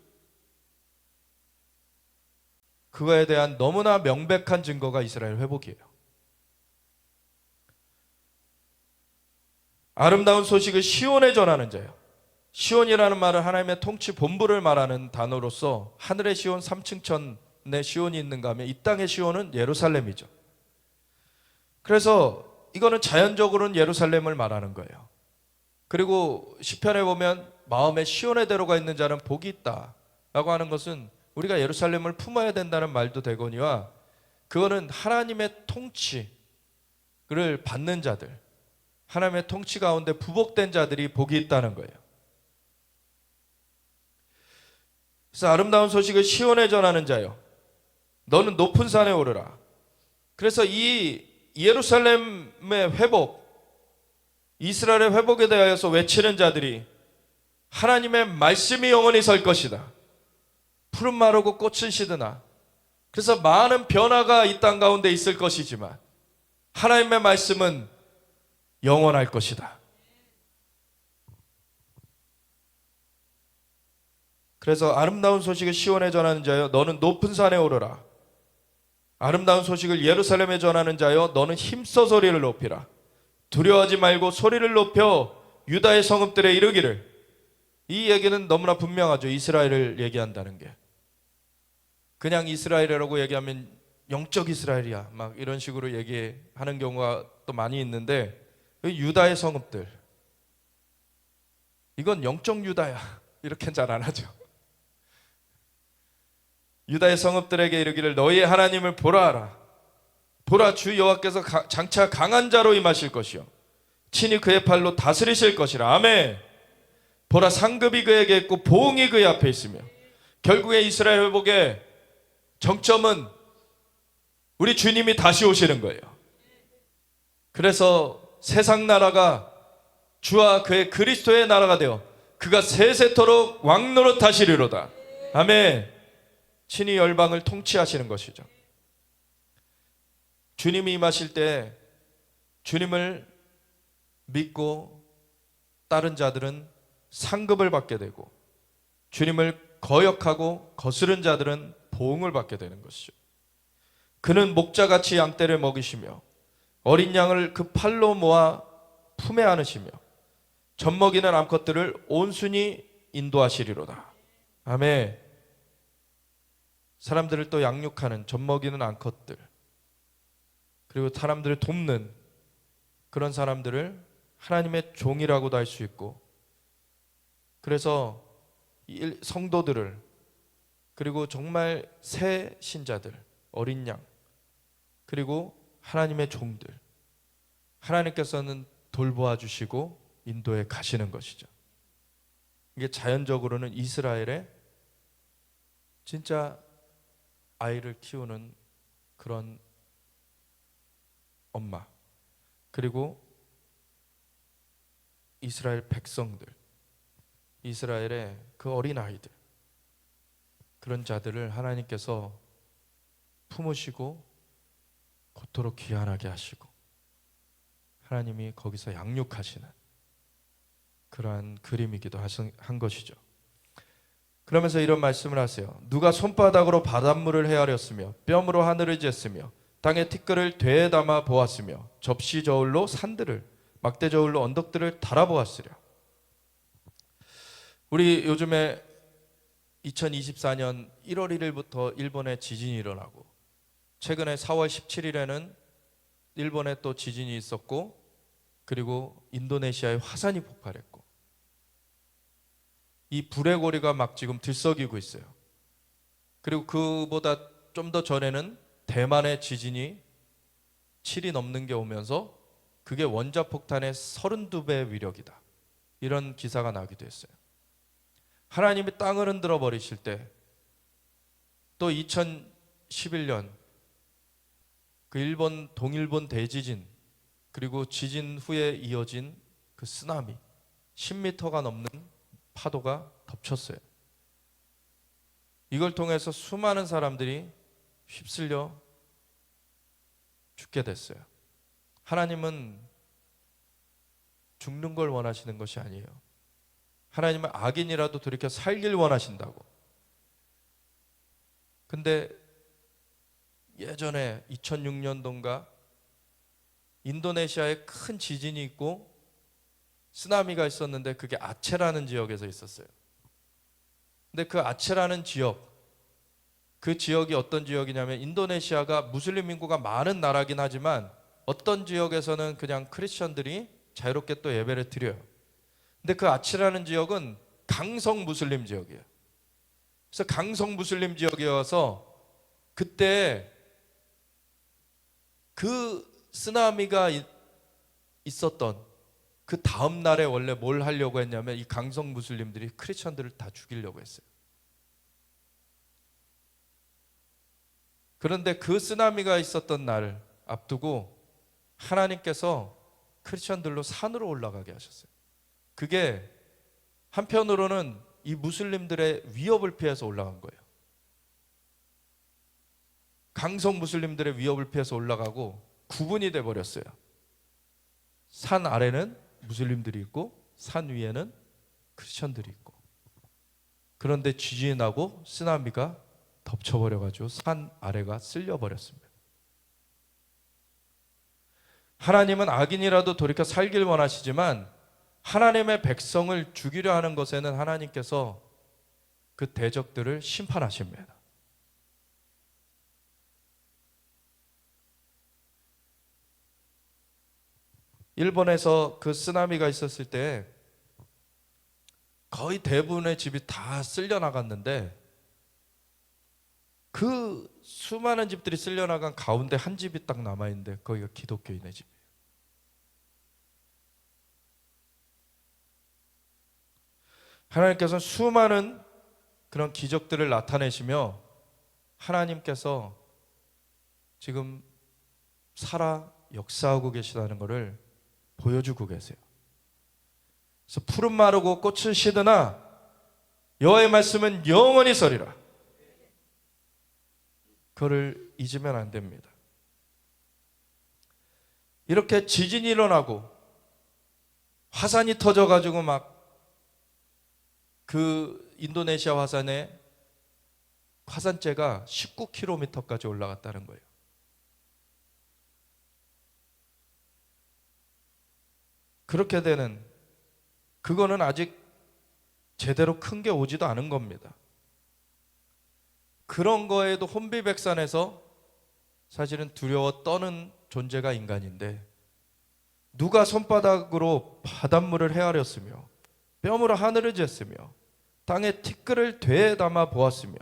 그거에 대한 너무나 명백한 증거가 이스라엘 회복이에요. 아름다운 소식을 시온에 전하는 자요. 시온이라는 말은 하나님의 통치 본부를 말하는 단어로서 하늘의 시온 3층천에 시온이 있는가 하면 이 땅의 시온은 예루살렘이죠. 그래서 이거는 자연적으로는 예루살렘을 말하는 거예요. 그리고 시편에 보면 마음에 시온의 대로가 있는 자는 복이 있다 라고 하는 것은 우리가 예루살렘을 품어야 된다는 말도 되거니와 그거는 하나님의 통치를 받는 자들, 하나님의 통치 가운데 부복된 자들이 복이 있다는 거예요. 그래서 아름다운 소식을 시온에 전하는 자요 너는 높은 산에 오르라. 그래서 이 예루살렘의 회복, 이스라엘의 회복에 대하여서 외치는 자들이 하나님의 말씀이 영원히 설 것이다. 푸른 마르고 꽃은 시드나. 그래서 많은 변화가 이 땅 가운데 있을 것이지만 하나님의 말씀은 영원할 것이다. 그래서 아름다운 소식을 시온에 전하는 자여 너는 높은 산에 오르라. 아름다운 소식을 예루살렘에 전하는 자여 너는 힘써 소리를 높이라. 두려워하지 말고 소리를 높여 유다의 성읍들에 이르기를. 이 얘기는 너무나 분명하죠. 이스라엘을 얘기한다는 게. 그냥 이스라엘이라고 얘기하면 영적 이스라엘이야 막 이런 식으로 얘기하는 경우가 또 많이 있는데 유다의 성읍들, 이건 영적 유다야 이렇게는 잘 안 하죠. 유다의 성읍들에게 이르기를 너희의 하나님을 보라 하라. 보라 주 여호와께서 장차 강한 자로 임하실 것이요 친히 그의 팔로 다스리실 것이라. 아멘. 보라 상급이 그에게 있고 보응이 그의 앞에 있으며. 결국에 이스라엘 회복의 정점은 우리 주님이 다시 오시는 거예요. 그래서 세상 나라가 주와 그의 그리스도의 나라가 되어 그가 세세토록 왕노릇 하시리로다. 아멘. 친히 열방을 통치하시는 것이죠. 주님이 임하실 때 주님을 믿고 따른 자들은 상급을 받게 되고 주님을 거역하고 거스른 자들은 보응을 받게 되는 것이죠. 그는 목자같이 양떼를 먹이시며 어린 양을 그 팔로 모아 품에 안으시며 젖먹이는 암컷들을 온순히 인도하시리로다. 아멘. 사람들을 또 양육하는 젖먹이는 암컷들, 그리고 사람들을 돕는 그런 사람들을 하나님의 종이라고도 할 수 있고, 그래서 성도들을, 그리고 정말 새 신자들, 어린 양, 그리고 하나님의 종들, 하나님께서는 돌보아 주시고 인도에 가시는 것이죠. 이게 자연적으로는 이스라엘의 진짜 아이를 키우는 그런 엄마, 그리고 이스라엘 백성들, 이스라엘의 그 어린 아이들, 그런 자들을 하나님께서 품으시고 그토록 귀환하게 하시고 하나님이 거기서 양육하시는 그러한 그림이기도 한 것이죠. 그러면서 이런 말씀을 하세요. 누가 손바닥으로 바닷물을 헤아렸으며 뼘으로 하늘을 쟀으며 땅의 티끌을 되에 담아 보았으며 접시 저울로 산들을 막대 저울로 언덕들을 달아보았으랴. 우리 요즘에 2024년 1월 1일부터 일본에 지진이 일어나고, 최근에 4월 17일에는 일본에 또 지진이 있었고, 그리고 인도네시아에 화산이 폭발했고, 이 불의 고리가 막 지금 들썩이고 있어요. 그리고 그보다 좀 더 전에는 대만의 지진이 7이 넘는 게 오면서 그게 원자폭탄의 32배 위력이다, 이런 기사가 나기도 했어요. 하나님이 땅을 흔들어 버리실 때, 또 2011년 그 일본 동일본 대지진, 그리고 지진 후에 이어진 그 쓰나미, 10m가 넘는 파도가 덮쳤어요. 이걸 통해서 수많은 사람들이 휩쓸려 죽게 됐어요. 하나님은 죽는 걸 원하시는 것이 아니에요. 하나님은 악인이라도 돌이켜 살길 원하신다고. 근데 예전에 2006년도인가 인도네시아에 큰 지진이 있고 쓰나미가 있었는데, 그게 아체라는 지역에서 있었어요. 근데 그 아체라는 지역, 그 지역이 어떤 지역이냐면, 인도네시아가 무슬림 인구가 많은 나라긴 하지만 어떤 지역에서는 그냥 크리스천들이 자유롭게 또 예배를 드려요. 근데 그 아체라는 지역은 강성 무슬림 지역이에요. 그래서 강성 무슬림 지역이어서 그때 그 쓰나미가 있었던 그 다음 날에 원래 뭘 하려고 했냐면, 이 강성 무슬림들이 크리스천들을 다 죽이려고 했어요. 그런데 그 쓰나미가 있었던 날을 앞두고 하나님께서 크리스천들로 산으로 올라가게 하셨어요. 그게 한편으로는 이 무슬림들의 위협을 피해서 올라간 거예요. 강성 무슬림들의 위협을 피해서 올라가고 구분이 돼 버렸어요. 산 아래는 무슬림들이 있고 산 위에는 크리스천들이 있고. 그런데 지진이 나고 쓰나미가 덮쳐버려가지고 산 아래가 쓸려버렸습니다. 하나님은 악인이라도 돌이켜 살길 원하시지만, 하나님의 백성을 죽이려 하는 것에는 하나님께서 그 대적들을 심판하십니다. 일본에서 그 쓰나미가 있었을 때 거의 대부분의 집이 다 쓸려 나갔는데, 그 수많은 집들이 쓸려 나간 가운데 한 집이 딱 남아있는데, 거기가 기독교인의 집이에요. 하나님께서는 수많은 그런 기적들을 나타내시며, 하나님께서 지금 살아 역사하고 계시다는 것을 보여주고 계세요. 그래서 푸른 마르고 꽃은 시드나 여호와의 말씀은 영원히 서리라. 그거를 잊으면 안 됩니다. 이렇게 지진이 일어나고 화산이 터져가지고 막 그 인도네시아 화산에 화산재가 19km까지 올라갔다는 거예요. 그렇게 되는, 그거는 아직 제대로 큰 게 오지도 않은 겁니다. 그런 거에도 혼비백산해서 사실은 두려워 떠는 존재가 인간인데, 누가 손바닥으로 바닷물을 헤아렸으며 뺨으로 하늘을 쟀으며 땅에 티끌을 되에 담아 보았으며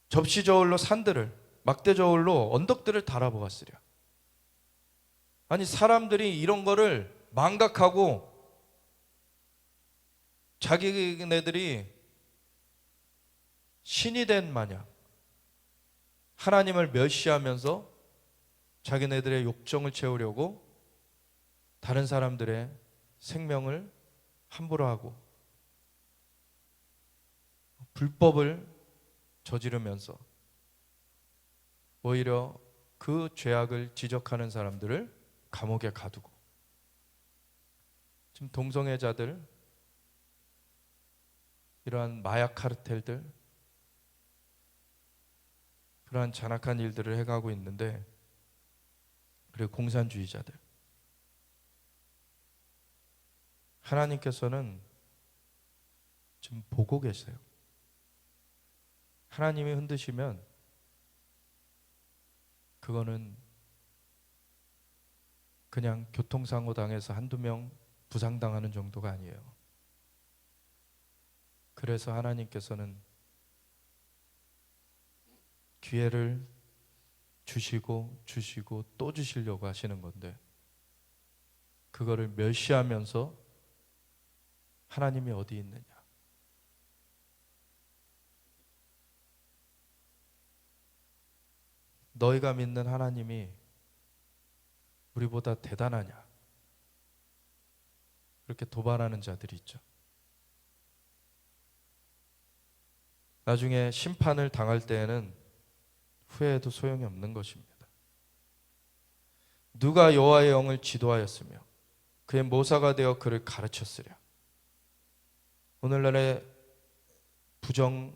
접시 저울로 산들을, 막대 저울로 언덕들을 달아보았으랴. 아니, 사람들이 이런 거를 망각하고 자기네들이 신이 된 마냥 하나님을 멸시하면서 자기네들의 욕정을 채우려고 다른 사람들의 생명을 함부로 하고 불법을 저지르면서 오히려 그 죄악을 지적하는 사람들을 감옥에 가두고, 지금 동성애자들, 이러한 마약 카르텔들, 그러한 잔악한 일들을 해가고 있는데, 그리고 공산주의자들, 하나님께서는 지금 보고 계세요. 하나님이 흔드시면 그거는 그냥 교통사고 당해서 한두 명 부상당하는 정도가 아니에요. 그래서 하나님께서는 기회를 주시고 주시고 또 주시려고 하시는 건데, 그거를 멸시하면서 하나님이 어디 있느냐, 너희가 믿는 하나님이 우리보다 대단하냐, 그렇게 도발하는 자들이 있죠. 나중에 심판을 당할 때에는 후회해도 소용이 없는 것입니다. 누가 여호와의 영을 지도하였으며 그의 모사가 되어 그를 가르쳤으랴. 오늘날의 부정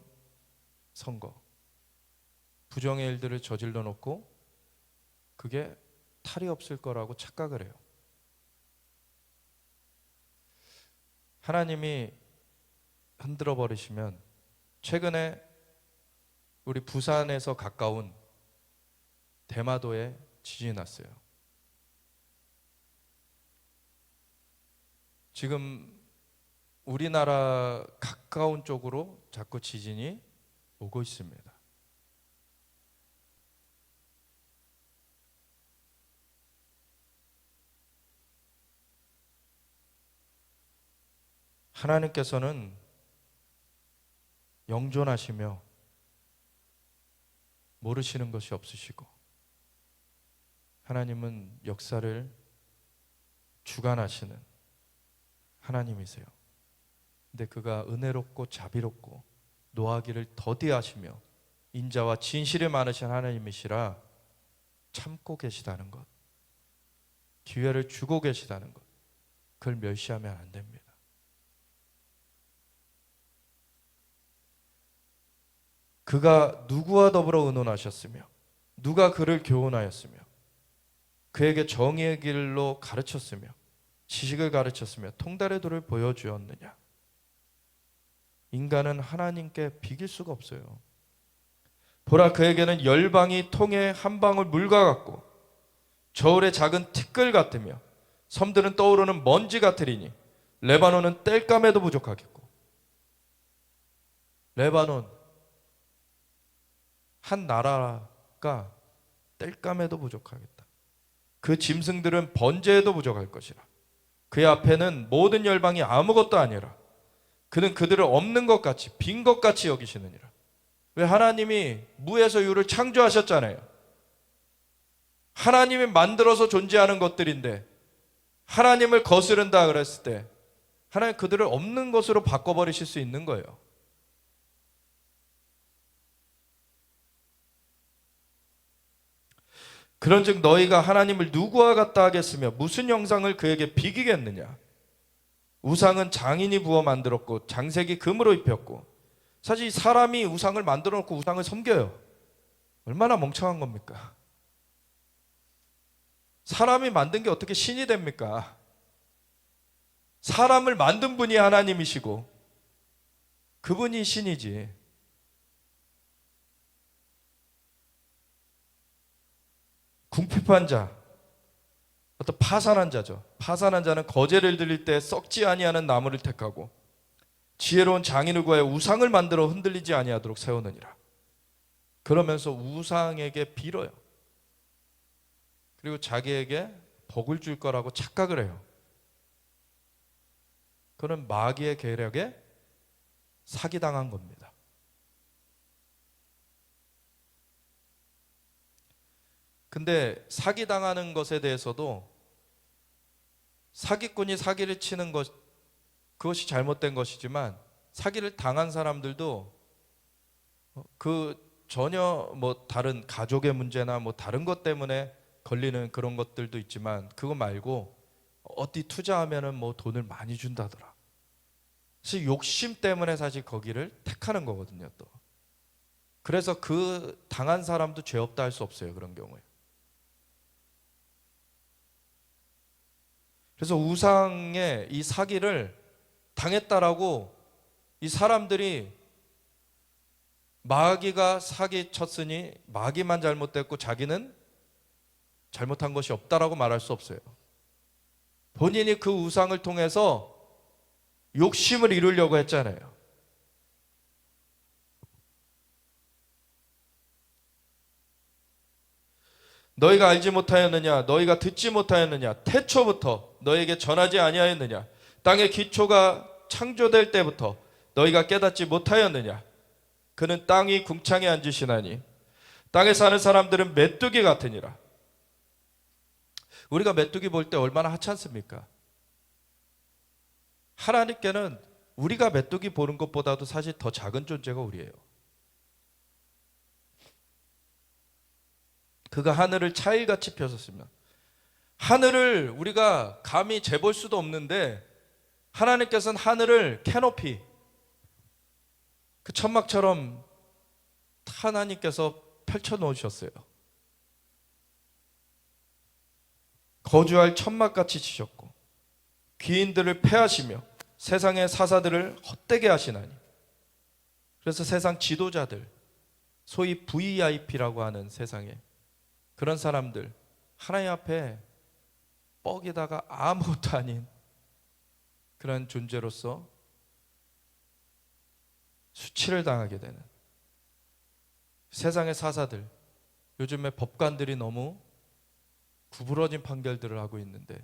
선거, 부정의 일들을 저질러 놓고 그게 탈이 없을 거라고 착각을 해요. 하나님이 흔들어 버리시면, 최근에 우리 부산에서 가까운 대마도에 지진이 났어요. 지금 우리나라 가까운 쪽으로 자꾸 지진이 오고 있습니다. 하나님께서는 영존하시며 모르시는 것이 없으시고, 하나님은 역사를 주관하시는 하나님이세요. 근데 그가 은혜롭고 자비롭고 노하기를 더디하시며 인자와 진실이 많으신 하나님이시라 참고 계시다는 것, 기회를 주고 계시다는 것, 그걸 멸시하면 안 됩니다. 그가 누구와 더불어 의논하셨으며 누가 그를 교훈하였으며 그에게 정의의 길로 가르쳤으며 지식을 가르쳤으며 통달의 도를 보여주었느냐. 인간은 하나님께 비길 수가 없어요. 보라, 그에게는 열방이 통에 한 방울 물과 같고 저울의 작은 티끌 같으며 섬들은 떠오르는 먼지 같으리니 레바논은 땔감에도 부족하겠고. 레바논, 한 나라가 땔감에도 부족하겠다. 그 짐승들은 번제에도 부족할 것이라. 그의 앞에는 모든 열방이 아무것도 아니라 그는 그들을 없는 것 같이 빈 것 같이 여기시느니라. 왜? 하나님이 무에서 유를 창조하셨잖아요. 하나님이 만들어서 존재하는 것들인데 하나님을 거스른다 그랬을 때 하나님 그들을 없는 것으로 바꿔버리실 수 있는 거예요. 그런즉 너희가 하나님을 누구와 같다 하겠으며 무슨 형상을 그에게 비기겠느냐. 우상은 장인이 부어 만들었고 장색이 금으로 입혔고. 사실 사람이 우상을 만들어 놓고 우상을 섬겨요. 얼마나 멍청한 겁니까? 사람이 만든 게 어떻게 신이 됩니까? 사람을 만든 분이 하나님이시고 그분이 신이지. 궁핍한 자, 어떤 파산한 자죠. 파산한 자는 거제를 드릴 때 썩지 아니하는 나무를 택하고 지혜로운 장인을 구하여 우상을 만들어 흔들리지 아니하도록 세우느니라. 그러면서 우상에게 빌어요. 그리고 자기에게 복을 줄 거라고 착각을 해요. 그는 마귀의 계략에 사기당한 겁니다. 근데 사기당하는 것에 대해서도 사기꾼이 사기를 치는 것, 그것이 잘못된 것이지만 사기를 당한 사람들도 그 전혀 뭐 다른 가족의 문제나 뭐 다른 것 때문에 걸리는 그런 것들도 있지만 그거 말고 어디 투자하면은 뭐 돈을 많이 준다더라. 사실 욕심 때문에 사실 거기를 택하는 거거든요. 또 그래서 그 당한 사람도 죄 없다 할 수 없어요. 그런 경우에. 그래서 우상의 이 사기를 당했다라고 이 사람들이 마귀가 사기 쳤으니 마귀만 잘못됐고 자기는 잘못한 것이 없다라고 말할 수 없어요. 본인이 그 우상을 통해서 욕심을 이루려고 했잖아요. 너희가 알지 못하였느냐? 너희가 듣지 못하였느냐? 태초부터 너희에게 전하지 아니하였느냐? 땅의 기초가 창조될 때부터 너희가 깨닫지 못하였느냐? 그는 땅이 궁창에 앉으시나니 땅에 사는 사람들은 메뚜기 같으니라. 우리가 메뚜기 볼 때 얼마나 하찮습니까? 하나님께는 우리가 메뚜기 보는 것보다도 사실 더 작은 존재가 우리예요. 그가 하늘을 차일같이 펴셨으면, 하늘을 우리가 감히 재볼 수도 없는데 하나님께서는 하늘을 캐노피, 그 천막처럼 하나님께서 펼쳐 놓으셨어요. 거주할 천막같이 치셨고 귀인들을 패하시며 세상의 사사들을 헛되게 하시나니. 그래서 세상 지도자들, 소위 VIP라고 하는 세상에 그런 사람들, 하나님 앞에 뻑이다가 아무것도 아닌 그런 존재로서 수치를 당하게 되는 세상의 사사들, 요즘에 법관들이 너무 구부러진 판결들을 하고 있는데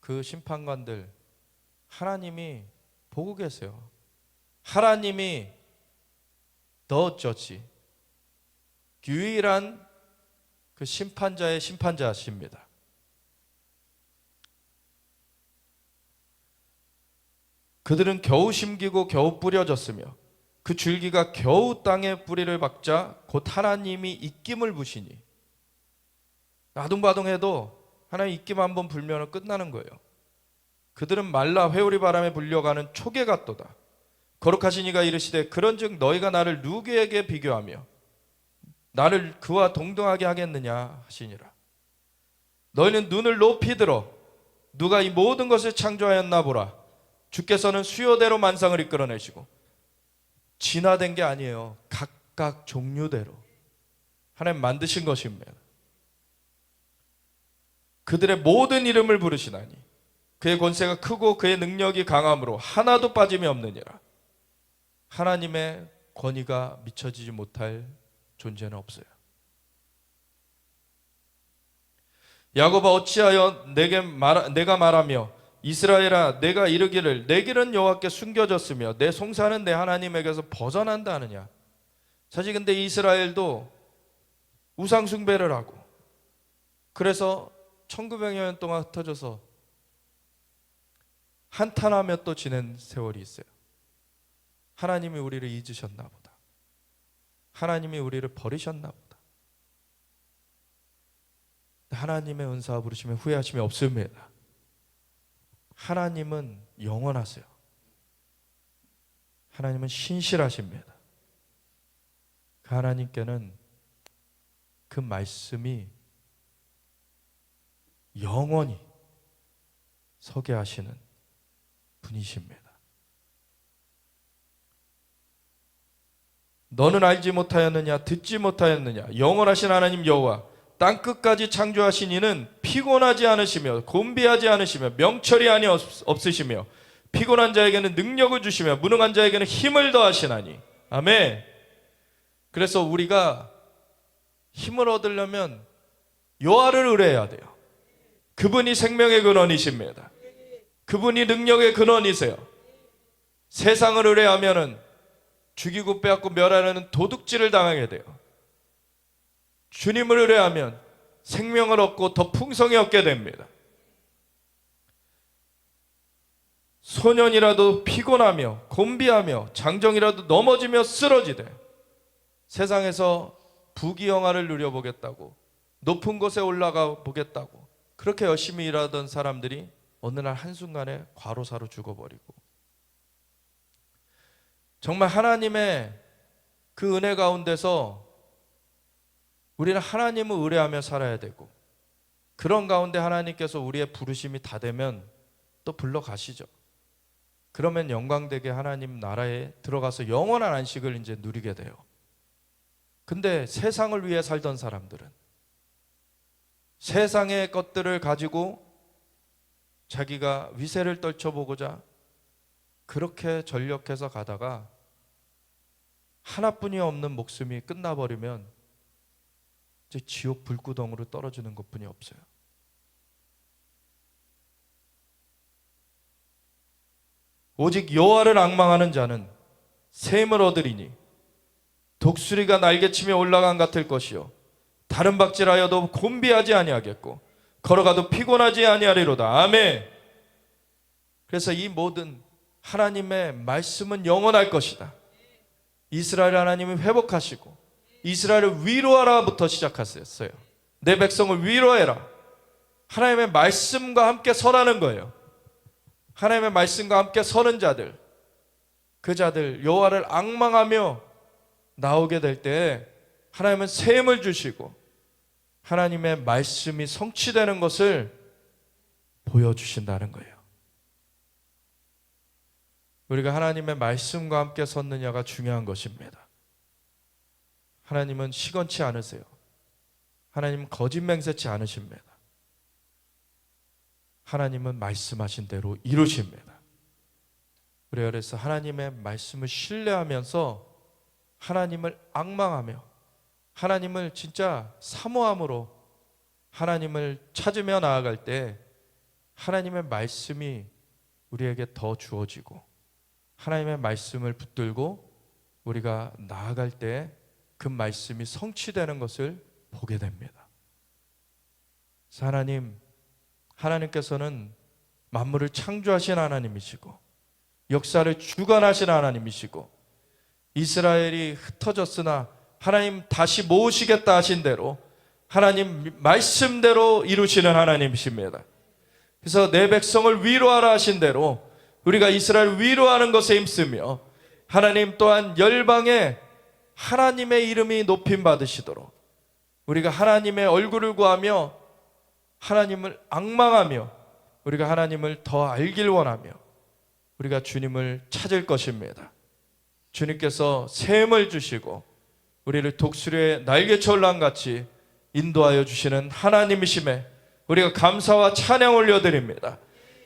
그 심판관들 하나님이 보고 계세요. 하나님이 더 저지, 유일한 그 심판자의 심판자십니다. 그들은 겨우 심기고 겨우 뿌려졌으며 그 줄기가 겨우 땅에 뿌리를 박자 곧 하나님이 입김을 부시니. 아둥바둥해도 하나님 입김 한번 불면 끝나는 거예요. 그들은 말라 회오리 바람에 불려가는 초계 같도다. 거룩하신 이가 이르시되 그런즉 너희가 나를 누구에게 비교하며 나를 그와 동등하게 하겠느냐 하시니라. 너희는 눈을 높이 들어 누가 이 모든 것을 창조하였나 보라. 주께서는 수요대로 만상을 이끌어내시고, 진화된 게 아니에요. 각각 종류대로 하나님 만드신 것입니다. 그들의 모든 이름을 부르시나니 그의 권세가 크고 그의 능력이 강함으로 하나도 빠짐이 없느니라. 하나님의 권위가 미쳐지지 못할 존재는 없어요. 야곱아 어찌하여 내가 말하며 이스라엘아 내가 이르기를 내 길은 여호와께 숨겨졌으며 내 송사는 내 하나님에게서 벗어난다 하느냐. 사실 근데 이스라엘도 우상 숭배를 하고 그래서 1900여 년 동안 흩어져서 한탄하며 또 지낸 세월이 있어요. 하나님이 우리를 잊으셨나 보다. 하나님이 우리를 버리셨나 보다. 하나님의 은사와 부르심에 후회하심이 없습니다. 하나님은 영원하세요. 하나님은 신실하십니다. 그 하나님께는 그 말씀이 영원히 서게 하시는 분이십니다. 너는 알지 못하였느냐 듣지 못하였느냐 영원하신 하나님 여호와 땅끝까지 창조하신 이는 피곤하지 않으시며 곤비하지 않으시며 명철이 아니 없으시며 피곤한 자에게는 능력을 주시며 무능한 자에게는 힘을 더하시나니. 아멘. 그래서 우리가 힘을 얻으려면 여호와를 의뢰해야 돼요. 그분이 생명의 근원이십니다. 그분이 능력의 근원이세요. 세상을 의뢰하면은 죽이고 빼앗고 멸하려는 도둑질을 당하게 돼요. 주님을 의뢰하면 생명을 얻고 더 풍성히 얻게 됩니다. 소년이라도 피곤하며 곤비하며 장정이라도 넘어지며 쓰러지되 세상에서 부귀영화를 누려보겠다고 높은 곳에 올라가 보겠다고 그렇게 열심히 일하던 사람들이 어느 날 한순간에 과로사로 죽어버리고, 정말 하나님의 그 은혜 가운데서 우리는 하나님을 의뢰하며 살아야 되고, 그런 가운데 하나님께서 우리의 부르심이 다 되면 또 불러가시죠. 그러면 영광되게 하나님 나라에 들어가서 영원한 안식을 이제 누리게 돼요. 근데 세상을 위해 살던 사람들은 세상의 것들을 가지고 자기가 위세를 떨쳐보고자 그렇게 전력해서 가다가 하나뿐이 없는 목숨이 끝나버리면 이제 지옥 불구덩으로 떨어지는 것뿐이 없어요. 오직 여호와를 앙망하는 자는 샘을 얻으리니 독수리가 날개치며 올라간 같을 것이요 다른 박질하여도 곤비하지 아니하겠고 걸어가도 피곤하지 아니하리로다. 아멘. 그래서 이 모든 하나님의 말씀은 영원할 것이다. 이스라엘 하나님이 회복하시고 이스라엘을 위로하라부터 시작하셨어요. 내 백성을 위로해라. 하나님의 말씀과 함께 서라는 거예요. 하나님의 말씀과 함께 서는 자들, 그 자들 여호와를 앙망하며 나오게 될 때 하나님은 샘을 주시고 하나님의 말씀이 성취되는 것을 보여주신다는 거예요. 우리가 하나님의 말씀과 함께 섰느냐가 중요한 것입니다. 하나님은 시건치 않으세요. 하나님은 거짓 맹세치 않으십니다. 하나님은 말씀하신 대로 이루십니다. 우리가 그래서 하나님의 말씀을 신뢰하면서 하나님을 앙망하며 하나님을 진짜 사모함으로 하나님을 찾으며 나아갈 때 하나님의 말씀이 우리에게 더 주어지고 하나님의 말씀을 붙들고 우리가 나아갈 때 그 말씀이 성취되는 것을 보게 됩니다. 그래서 하나님께서는 만물을 창조하신 하나님이시고 역사를 주관하신 하나님이시고 이스라엘이 흩어졌으나 하나님 다시 모으시겠다 하신 대로 하나님 말씀대로 이루시는 하나님이십니다. 그래서 내 백성을 위로하라 하신 대로 우리가 이스라엘을 위로하는 것에 힘쓰며 하나님 또한 열방에 하나님의 이름이 높임 받으시도록 우리가 하나님의 얼굴을 구하며 하나님을 앙망하며 우리가 하나님을 더 알길 원하며 우리가 주님을 찾을 것입니다. 주님께서 샘을 주시고 우리를 독수리의 날개철랑 같이 인도하여 주시는 하나님이심에 우리가 감사와 찬양 올려드립니다.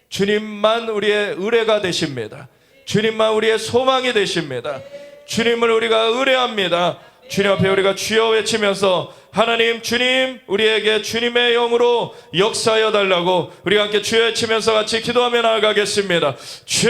주님만 우리의 의뢰가 되십니다. 주님만 우리의 소망이 되십니다. 주님을 우리가 의뢰합니다. 주님 앞에 우리가 주여 외치면서 하나님, 주님, 우리에게 주님의 영으로 역사하여 달라고 우리가 함께 주여 외치면서 같이 기도하며 나아가겠습니다. 주